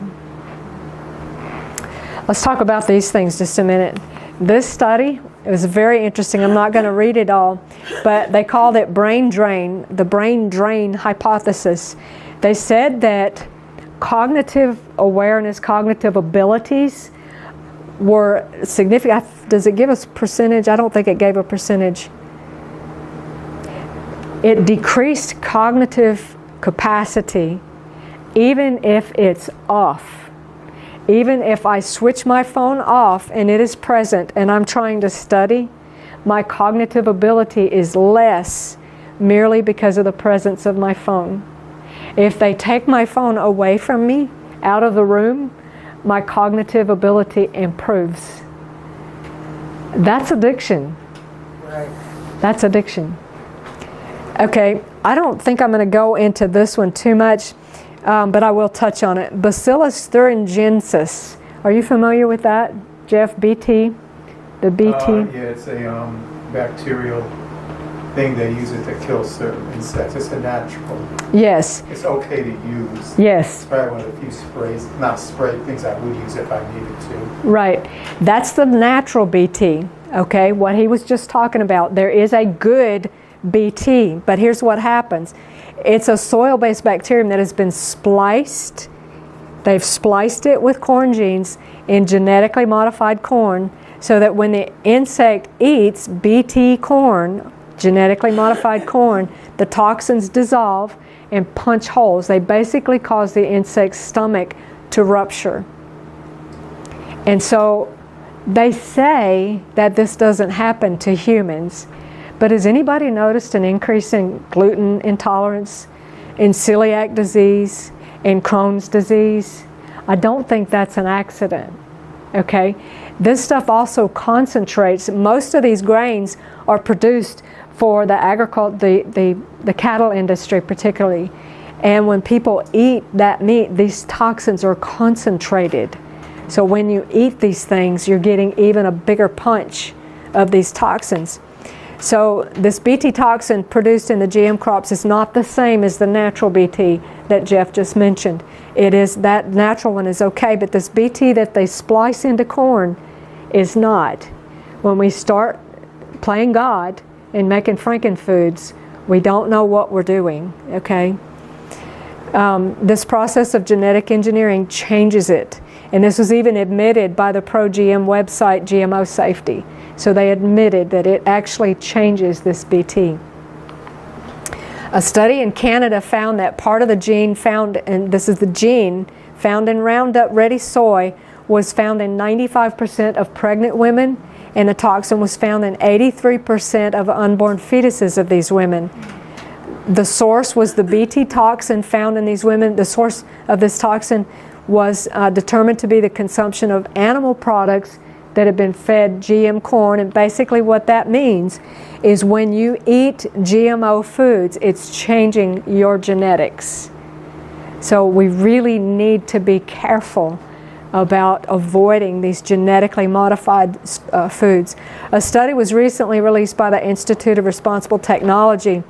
Let's talk about these things just a minute. This study, it was very interesting. I'm not going to read it all, but they called it brain drain, the brain drain hypothesis. They said that cognitive awareness, cognitive abilities were significant. Does it give us percentage? I don't think it gave a percentage. It decreased cognitive capacity even if it's off. Even if I switch my phone off and it is present and I'm trying to study, my cognitive ability is less merely because of the presence of my phone. If they take my phone away from me, out of the room, my cognitive ability improves. That's addiction. Right. That's addiction. Okay, I don't think I'm going to go into this one too much, but I will touch on it. Bacillus thuringiensis. Are you familiar with that, Jeff? BT? The BT? Yeah, it's a bacterial thing they use it to kill certain insects. It's a natural. Yes. It's okay to use. Yes. It's probably one of the few things I would use if I needed to. Right. That's the natural BT, okay? What he was just talking about. There is a good BT, but here's what happens. It's a soil-based bacterium that has been spliced. They've spliced it with corn genes in genetically modified corn so that when the insect eats BT corn, genetically modified corn, the toxins dissolve and punch holes. They basically cause the insect's stomach to rupture. And so they say that this doesn't happen to humans. But has anybody noticed an increase in gluten intolerance, in celiac disease, in Crohn's disease? I don't think that's an accident, okay? This stuff also concentrates. Most of these grains are produced for the the cattle industry particularly. And when people eat that meat, these toxins are concentrated. So when you eat these things, you're getting even a bigger punch of these toxins. So this BT toxin produced in the GM crops is not the same as the natural BT that Jeff just mentioned. It is, that natural one is okay, but this BT that they splice into corn is not. When we start playing God and making frankenfoods, we don't know what we're doing, okay? This process of genetic engineering changes it. And this was even admitted by the pro-GM website, GMO Safety. So they admitted that it actually changes this BT. A study in Canada found that part of the gene found, and this is the gene found in Roundup Ready soy, was found in 95% of pregnant women, and the toxin was found in 83% of unborn fetuses of these women. The source was the BT toxin found in these women. The source of this toxin was determined to be the consumption of animal products that have been fed GM corn. And basically what that means is when you eat GMO foods, it's changing your genetics. So we really need to be careful about avoiding these genetically modified foods. A study was recently released by the Institute of Responsible Technology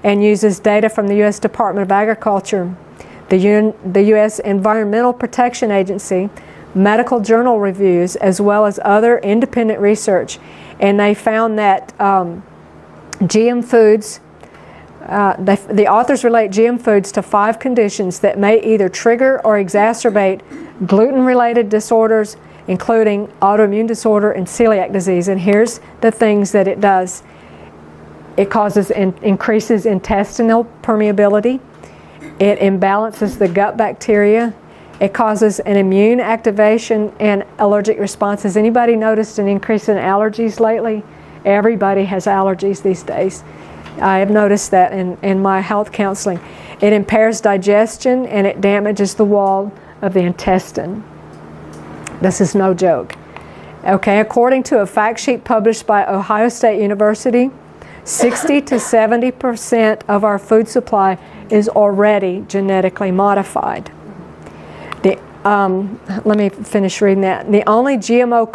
and uses data from the U.S. Department of Agriculture, the U.S. Environmental Protection Agency, medical journal reviews, as well as other independent research. And they found that GM foods, the authors relate GM foods to 5 conditions that may either trigger or exacerbate gluten-related disorders, including autoimmune disorder and celiac disease. And here's the things that it does. It causes increases intestinal permeability. It imbalances the gut bacteria. It causes an immune activation and allergic responses. Anybody noticed an increase in allergies lately? Everybody has allergies these days. I have noticed that in my health counseling. It impairs digestion and it damages the wall of the intestine. This is no joke. Okay, according to a fact sheet published by Ohio State University, 60 to 70% of our food supply is already genetically modified. Let me finish reading that. The only GMOs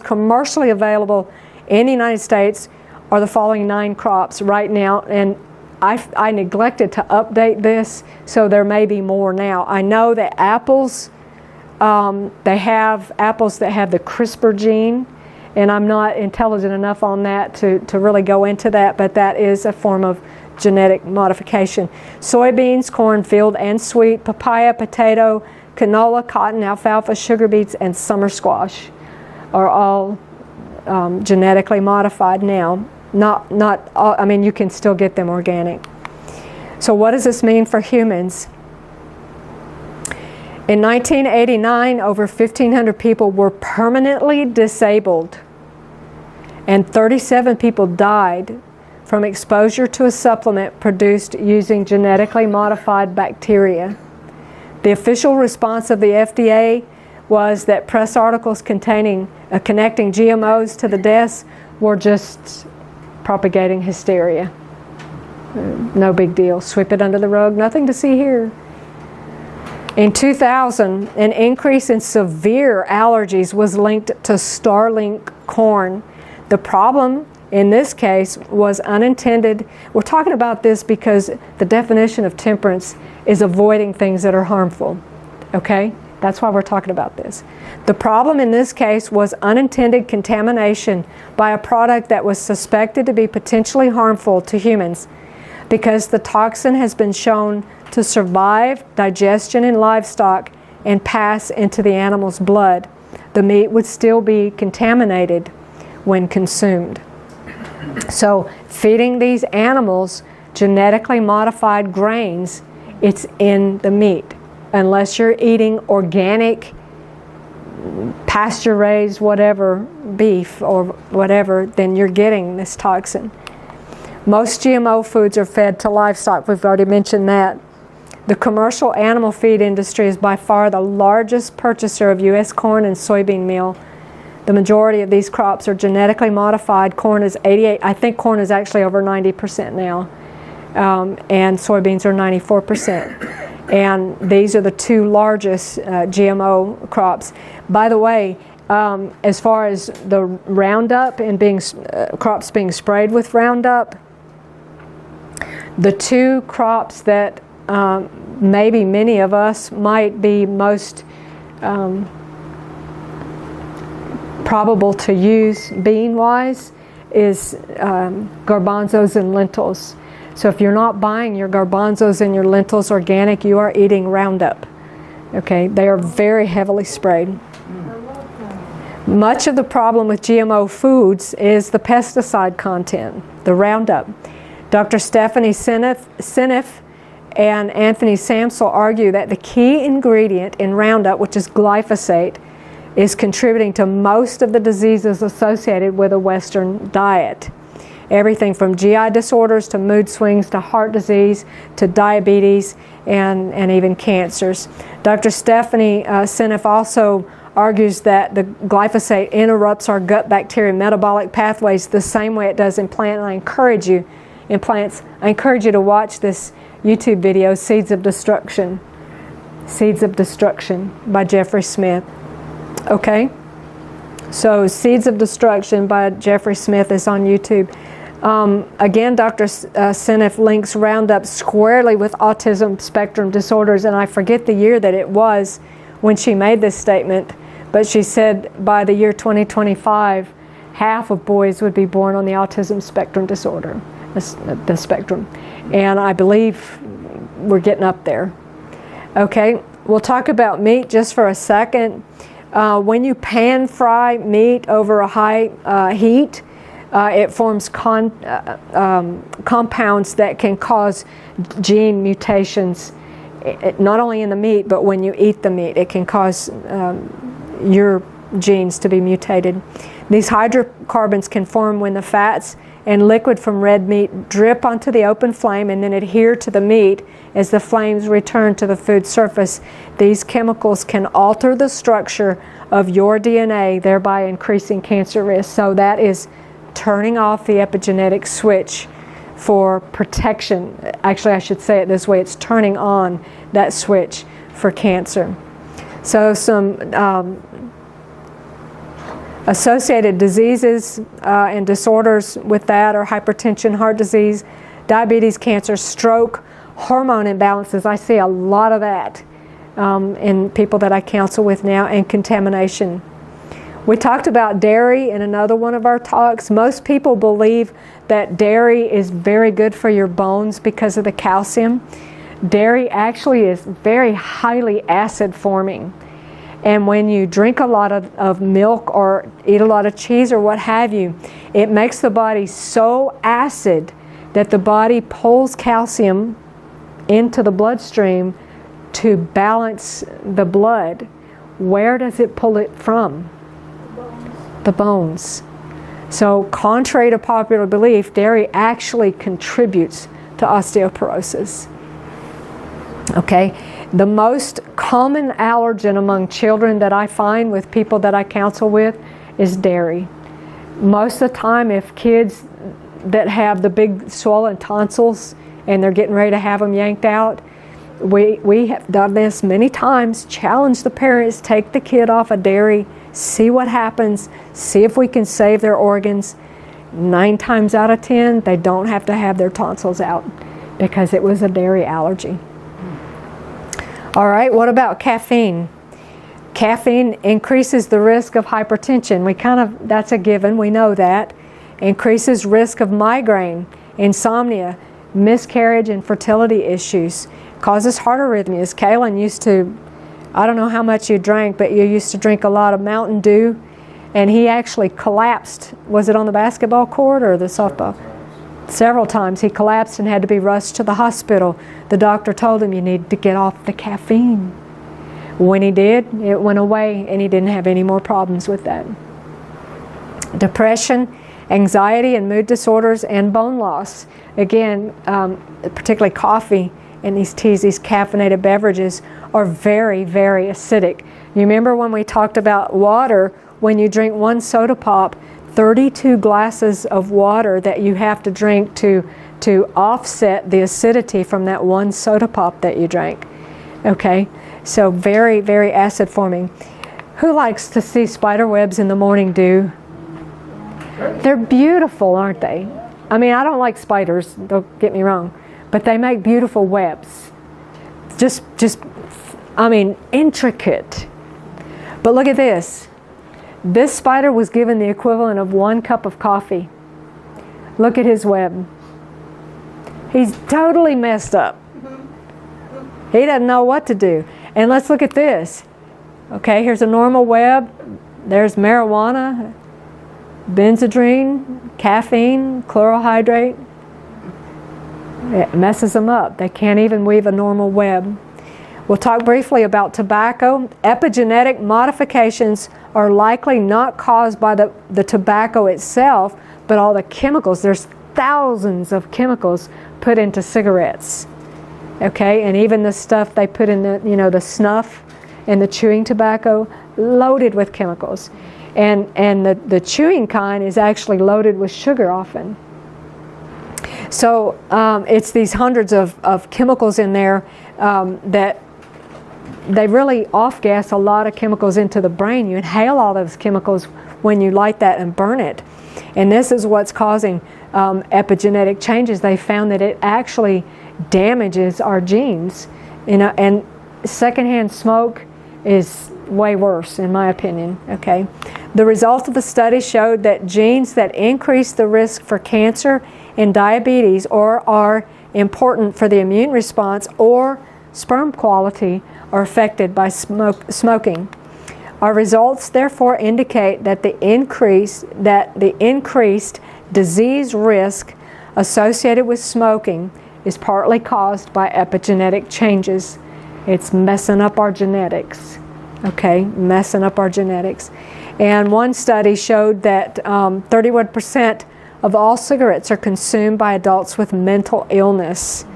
commercially available in the United States are the following 9 crops right now, and I neglected to update this, so there may be more now. I know that apples, they have apples that have the CRISPR gene, and I'm not intelligent enough on that to really go into that, but that is a form of genetic modification. Soybeans, corn, field and sweet, papaya, potato, canola, cotton, alfalfa, sugar beets, and summer squash are all genetically modified now. Not all, I mean, you can still get them organic. So what does this mean for humans? In 1989, over 1,500 people were permanently disabled, and 37 people died from exposure to a supplement produced using genetically modified bacteria. The official response of the FDA was that press articles connecting GMOs to the deaths were just propagating hysteria. No big deal. Sweep it under the rug. Nothing to see here. In 2000, an increase in severe allergies was linked to Starlink corn. The problem in this case was unintended. We're talking about this because the definition of temperance is avoiding things that are harmful. Okay? That's why we're talking about this. The problem in this case was unintended contamination by a product that was suspected to be potentially harmful to humans. Because the toxin has been shown to survive digestion in livestock and pass into the animal's blood, the meat would still be contaminated when consumed. So feeding these animals genetically modified grains, it's in the meat. Unless you're eating organic, pasture-raised whatever, beef or whatever, then you're getting this toxin. Most GMO foods are fed to livestock. We've already mentioned that. The commercial animal feed industry is by far the largest purchaser of U.S. corn and soybean meal. The majority of these crops are genetically modified. Corn is 88%. I think corn is actually over 90% now. And soybeans are 94%. And these are the 2 largest GMO crops. By the way, as far as the Roundup and crops being sprayed with Roundup, the 2 crops that maybe many of us might be most probable to use bean-wise is garbanzos and lentils. So if you're not buying your garbanzos and your lentils organic, you are eating Roundup. Okay, they are very heavily sprayed. Much of the problem with GMO foods is the pesticide content, the Roundup. Dr. Stephanie Seneff and Anthony Samsel argue that the key ingredient in Roundup, which is glyphosate, is contributing to most of the diseases associated with a Western diet. Everything from GI disorders to mood swings to heart disease to diabetes and even cancers. Dr. Stephanie Seneff also argues that the glyphosate interrupts our gut bacteria metabolic pathways the same way it does in plants. I encourage you to watch this YouTube video, Seeds of Destruction by Jeffrey Smith. Okay? So Seeds of Destruction by Jeffrey Smith is on YouTube. Again, Dr. Seneff links Roundup squarely with autism spectrum disorders, and I forget the year that it was when she made this statement, but she said by the year 2025, half of boys would be born on the autism spectrum disorder, the spectrum. And I believe we're getting up there. Okay, we'll talk about meat just for a second. When you pan fry meat over a high heat, It forms compounds that can cause gene mutations, not only in the meat, but when you eat the meat. It can cause your genes to be mutated. These hydrocarbons can form when the fats and liquid from red meat drip onto the open flame and then adhere to the meat as the flames return to the food surface. These chemicals can alter the structure of your DNA, thereby increasing cancer risk. So that is turning off the epigenetic switch for protection. Actually, I should say it this way, it's turning on that switch for cancer. So some associated diseases and disorders with that are hypertension, heart disease, diabetes, cancer, stroke, hormone imbalances. I see a lot of that in people that I counsel with now, and contamination. We talked about dairy in another one of our talks. Most people believe that dairy is very good for your bones because of the calcium. Dairy actually is very highly acid forming. And when you drink a lot of milk or eat a lot of cheese or what have you, it makes the body so acid that the body pulls calcium into the bloodstream to balance the blood. Where does it pull it from? The bones. So contrary to popular belief, dairy actually contributes to osteoporosis. Okay, the most common allergen among children that I find with people that I counsel with is dairy. Most of the time, if kids that have the big swollen tonsils and they're getting ready to have them yanked out, we have done this many times, challenge the parents, take the kid off of dairy, see what happens, see if we can save their organs. 9 times out of 10, they don't have to have their tonsils out because it was a dairy allergy. All right, what about caffeine? Caffeine increases the risk of hypertension. That's a given, we know that. Increases risk of migraine, insomnia, miscarriage and fertility issues. Causes heart arrhythmias. Kaylin used to, I don't know how much you drank, but you used to drink a lot of Mountain Dew, and he actually collapsed. Was it on the basketball court or the softball? Several times he collapsed and had to be rushed to the hospital. The doctor told him, you need to get off the caffeine. When he did, it went away and he didn't have any more problems with that. Depression, anxiety and mood disorders, and bone loss. Again, particularly coffee and these teas, these caffeinated beverages are very, very acidic. You remember when we talked about water, when you drink one soda pop, 32 glasses of water that you have to drink to offset the acidity from that one soda pop that you drank. Okay, so very, very acid forming. Who likes to see spider webs in the morning dew? They're beautiful, aren't they? I mean, I don't like spiders, don't get me wrong, but they make beautiful webs. Just I mean, intricate. But look at this. This spider was given the equivalent of 1 cup of coffee. Look at his web. He's totally messed up. He doesn't know what to do. And let's look at this. Okay, here's a normal web. There's marijuana, benzodrine, caffeine, chlorohydrate. It messes them up. They can't even weave a normal web. We'll talk briefly about tobacco. Epigenetic modifications are likely not caused by the tobacco itself, but all the chemicals. There's thousands of chemicals put into cigarettes. Okay, and even the stuff they put in the snuff and the chewing tobacco, loaded with chemicals. And the chewing kind is actually loaded with sugar often. So it's these hundreds of chemicals in there that they really off-gas a lot of chemicals into the brain. You inhale all those chemicals when you light that and burn it. And this is what's causing epigenetic changes. They found that it actually damages our genes. And secondhand smoke is way worse, in my opinion. Okay. The results of the study showed that genes that increase the risk for cancer and diabetes or are important for the immune response or sperm quality are affected by smoking. Our results therefore indicate that the increased disease risk associated with smoking is partly caused by epigenetic changes. It's messing up our genetics, okay, messing up our genetics. And one study showed that 31% of all cigarettes are consumed by adults with mental illness.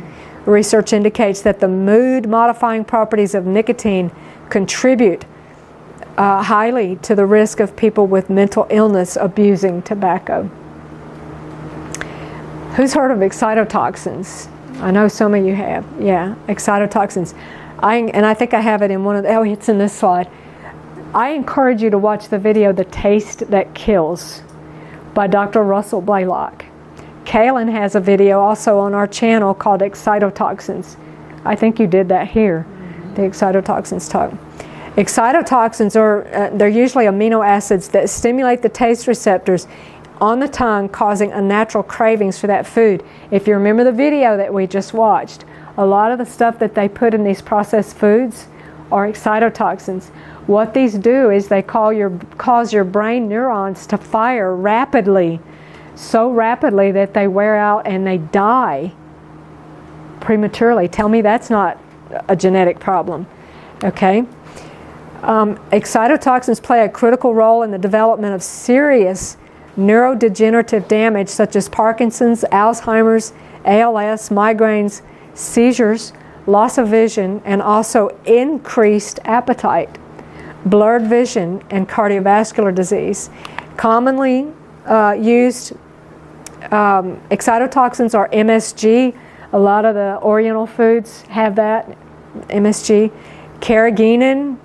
Research indicates that the mood-modifying properties of nicotine contribute highly to the risk of people with mental illness abusing tobacco. Who's heard of excitotoxins? I know some of you have. Yeah, excitotoxins. And I think I have it in one of the, it's in this slide. I encourage you to watch the video, The Taste That Kills, by Dr. Russell Blaylock. Kaylin has a video also on our channel called Excitotoxins. I think you did that here, the excitotoxins talk. Excitotoxins are, they're usually amino acids that stimulate the taste receptors on the tongue, causing unnatural cravings for that food. If you remember the video that we just watched, a lot of the stuff that they put in these processed foods are excitotoxins. What these do is they cause your brain neurons to fire rapidly, so rapidly that they wear out and they die prematurely. Tell me that's not a genetic problem, okay? Excitotoxins play a critical role in the development of serious neurodegenerative damage such as Parkinson's, Alzheimer's, ALS, migraines, seizures, loss of vision, and also increased appetite, blurred vision, and cardiovascular disease. Commonly used excitotoxins are MSG. A lot of the Oriental foods have that, MSG. Carrageenan,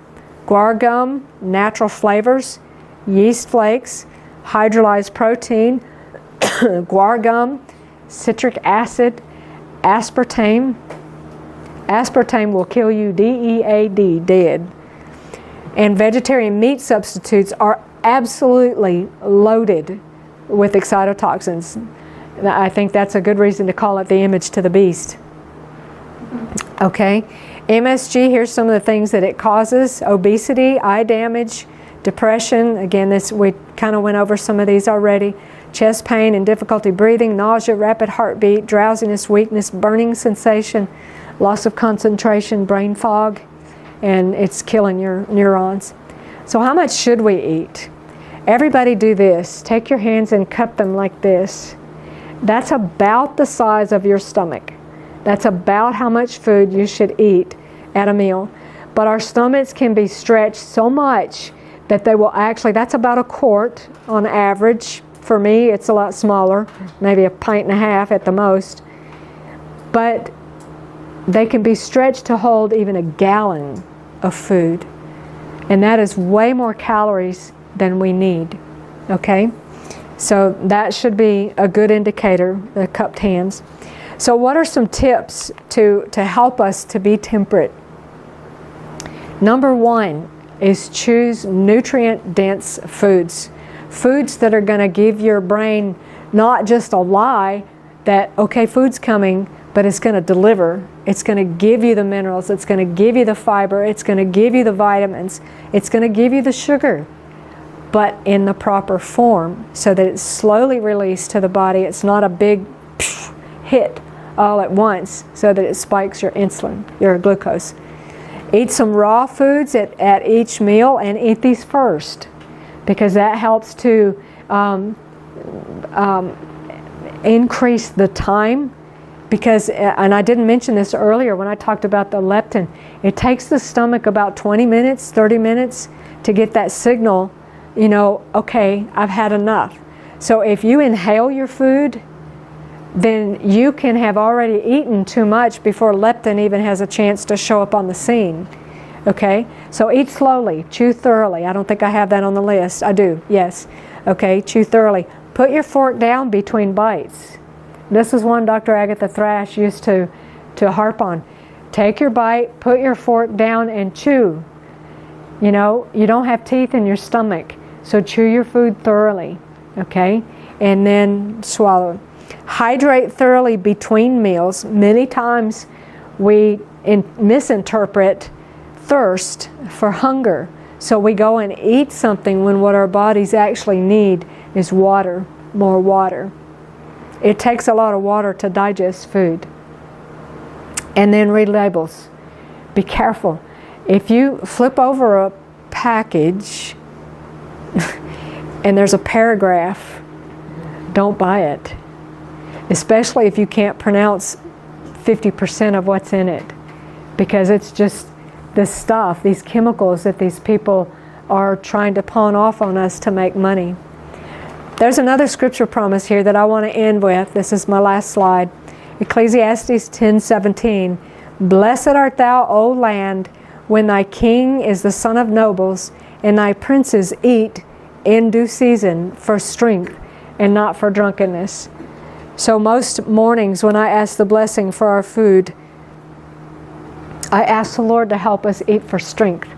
guar gum, natural flavors, yeast flakes, hydrolyzed protein, guar gum, citric acid, aspartame. Aspartame will kill you, D-E-A-D, dead. And vegetarian meat substitutes are absolutely loaded with excitotoxins. I think that's a good reason to call it the image to the beast. Okay, MSG, here's some of the things that it causes: obesity, eye damage, depression. Again, we kind of went over some of these already. Chest pain and difficulty breathing, nausea, rapid heartbeat, drowsiness, weakness, burning sensation, loss of concentration, brain fog, and it's killing your neurons. So how much should we eat? Everybody do this. Take your hands and cup them like this. That's about the size of your stomach. That's about how much food you should eat at a meal. But our stomachs can be stretched so much that they will actually, that's about a quart on average. For me, it's a lot smaller, maybe a pint and a half at the most. But they can be stretched to hold even a gallon of food. And that is way more calories than we need, okay? So that should be a good indicator, the cupped hands. So what are some tips to help us to be temperate? Number one is choose nutrient-dense foods. Foods that are going to give your brain not just a lie that, okay, food's coming, but it's going to deliver. It's going to give you the minerals. It's going to give you the fiber. It's going to give you the vitamins. It's going to give you the sugar, but in the proper form so that it's slowly released to the body. It's not a big hit all at once so that it spikes your insulin, your glucose. Eat some raw foods at each meal, and eat these first, because that helps to increase the time. Because, and I didn't mention this earlier when I talked about the leptin, it takes the stomach about 20 minutes, 30 minutes to get that signal, you know, okay, I've had enough. So if you inhale your food, then you can have already eaten too much before leptin even has a chance to show up on the scene. Okay? So eat slowly, chew thoroughly. I don't think I have that on the list. I do, yes. Okay, chew thoroughly. Put your fork down between bites. This is one Dr. Agatha Thrash used to harp on. Take your bite, put your fork down, and chew. You know, you don't have teeth in your stomach, so chew your food thoroughly, okay? And then swallow. Hydrate thoroughly between meals. Many times we misinterpret thirst for hunger. So we go and eat something when what our bodies actually need is water, more water. It takes a lot of water to digest food. And then read labels. Be careful. If you flip over a package and there's a paragraph, don't buy it. Especially if you can't pronounce 50% of what's in it. Because it's just this stuff, these chemicals that these people are trying to pawn off on us to make money. There's another scripture promise here that I want to end with. This is my last slide. Ecclesiastes 10:17. Blessed art thou, O land, when thy king is the son of nobles, and thy princes eat in due season for strength and not for drunkenness. So most mornings when I ask the blessing for our food, I ask the Lord to help us eat for strength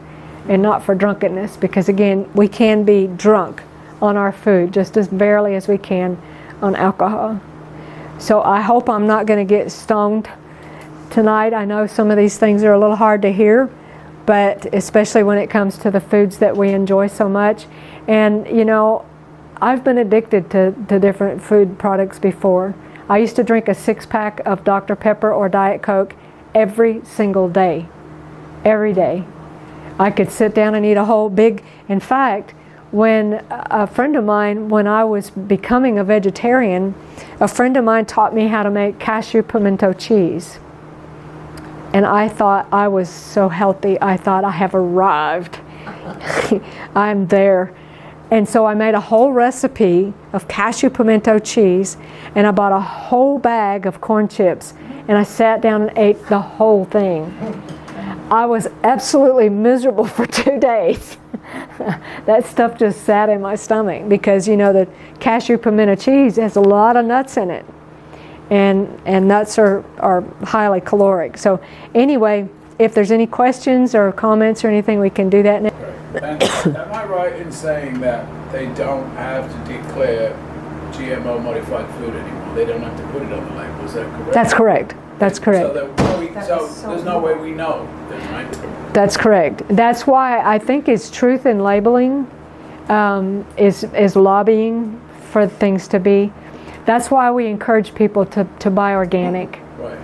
and not for drunkenness, because again, we can be drunk on our food just as barely as we can on alcohol. So I hope I'm not going to get stoned tonight. I know some of these things are a little hard to hear, but especially when it comes to the foods that we enjoy so much. And you know, I've been addicted to different food products before. I used to drink a 6-pack of Dr. Pepper or Diet Coke every single day. Every day. I could sit down and eat a whole big... In fact, when a friend of mine, when I was becoming a vegetarian, a friend of mine taught me how to make cashew pimento cheese. And I thought I was so healthy. I thought I have arrived. I'm there. And so I made a whole recipe of cashew pimento cheese, and I bought a whole bag of corn chips, and I sat down and ate the whole thing. I was absolutely miserable for 2 days. That stuff just sat in my stomach because, you know, the cashew pimento cheese has a lot of nuts in it. And nuts are highly caloric. So anyway, if there's any questions or comments or anything, we can do that now. And am I right in saying that they don't have to declare GMO modified food anymore? They don't have to put it on the label, is that correct? That's correct. That's correct. So there's no way we know then, right? That's correct. That's why I think it's truth in labeling is lobbying for things to be. That's why we encourage people to buy organic. Right.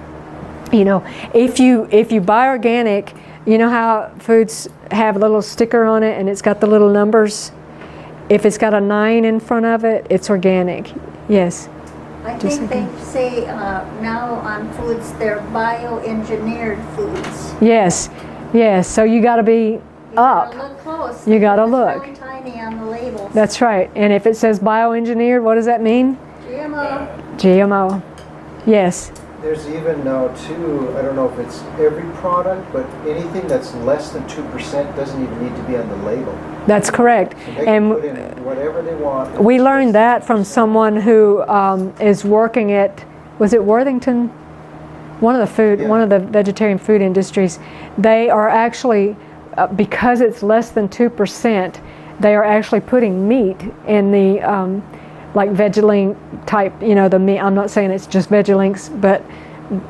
You know, if you buy organic, you know how foods have a little sticker on it and it's got the little numbers? If it's got a 9 in front of it, it's organic. Yes. I think they say now on foods they're bioengineered foods. Yes, yes. So you got to be up. You got to look close. You got to look. It's really tiny on the labels. That's right. And if it says bioengineered, what does that mean? GMO. GMO. Yes. There's even now too, I don't know if it's every product, but anything that's less than 2% doesn't even need to be on the label. That's correct. So they can put in whatever they want. We learned that from someone who is working at, was it Worthington? One of the vegetarian food industries. They are actually, because it's less than 2%, they are actually putting meat in the like VegeLink type, you know, the meat. I'm not saying it's just VegeLinks, but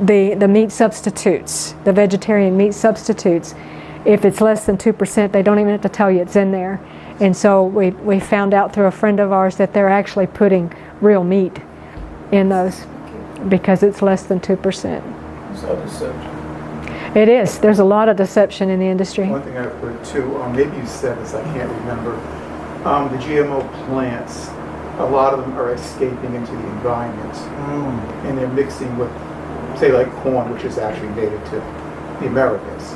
the meat substitutes, the vegetarian meat substitutes. If it's less than 2%, they don't even have to tell you it's in there. And so we found out through a friend of ours that they're actually putting real meat in those because it's less than 2%. So deception. It is. There's a lot of deception in the industry. One thing I've heard too, maybe you said this, I can't remember. The GMO plants, a lot of them are escaping into the environment, and they're mixing with, say, like corn, which is actually native to the Americas.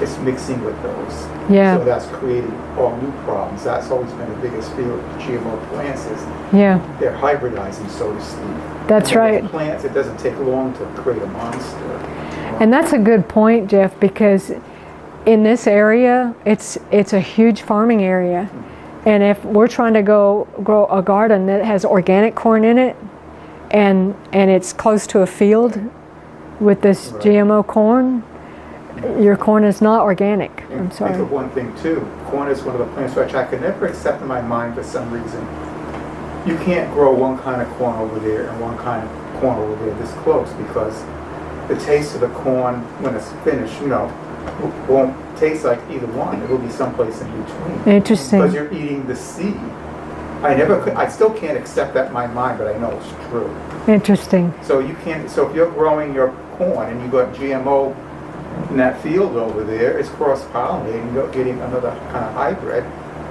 It's mixing with those. Yeah. So that's creating all new problems. That's always been the biggest fear of GMO plants is they're hybridizing, so to speak. That's right. With plants, it doesn't take long to create a monster. And that's a good point, Jeff, because in this area, it's a huge farming area. And if we're trying to go grow a garden that has organic corn in it, and it's close to a field with this GMO corn, your corn is not organic. I'm sorry. Think of one thing too. Corn is one of the plants which I could never accept in my mind for some reason. You can't grow one kind of corn over there and one kind of corn over there this close because the taste of the corn when it's finished, you know, won't taste like either one. It'll be someplace in between. Interesting. Because you're eating the seed. I still can't accept that in my mind, but I know it's true. Interesting. So you can't, so if you're growing your corn and you got GMO in that field over there, it's cross-pollinating, you're getting another kind of hybrid,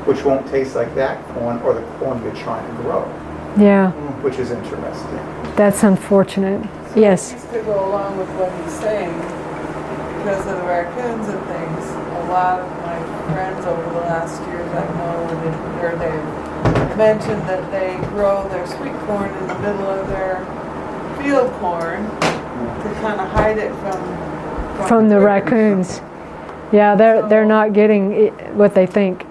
which won't taste like that corn or the corn you're trying to grow. Yeah. Which is interesting. That's unfortunate. Yes. Just to go along with what he's saying, because of the raccoons and things, a lot of my friends over the last years I know, they've mentioned that they grow their sweet corn in the middle of their field corn to kind of hide it from the raccoons. Yeah, they're not getting what they think.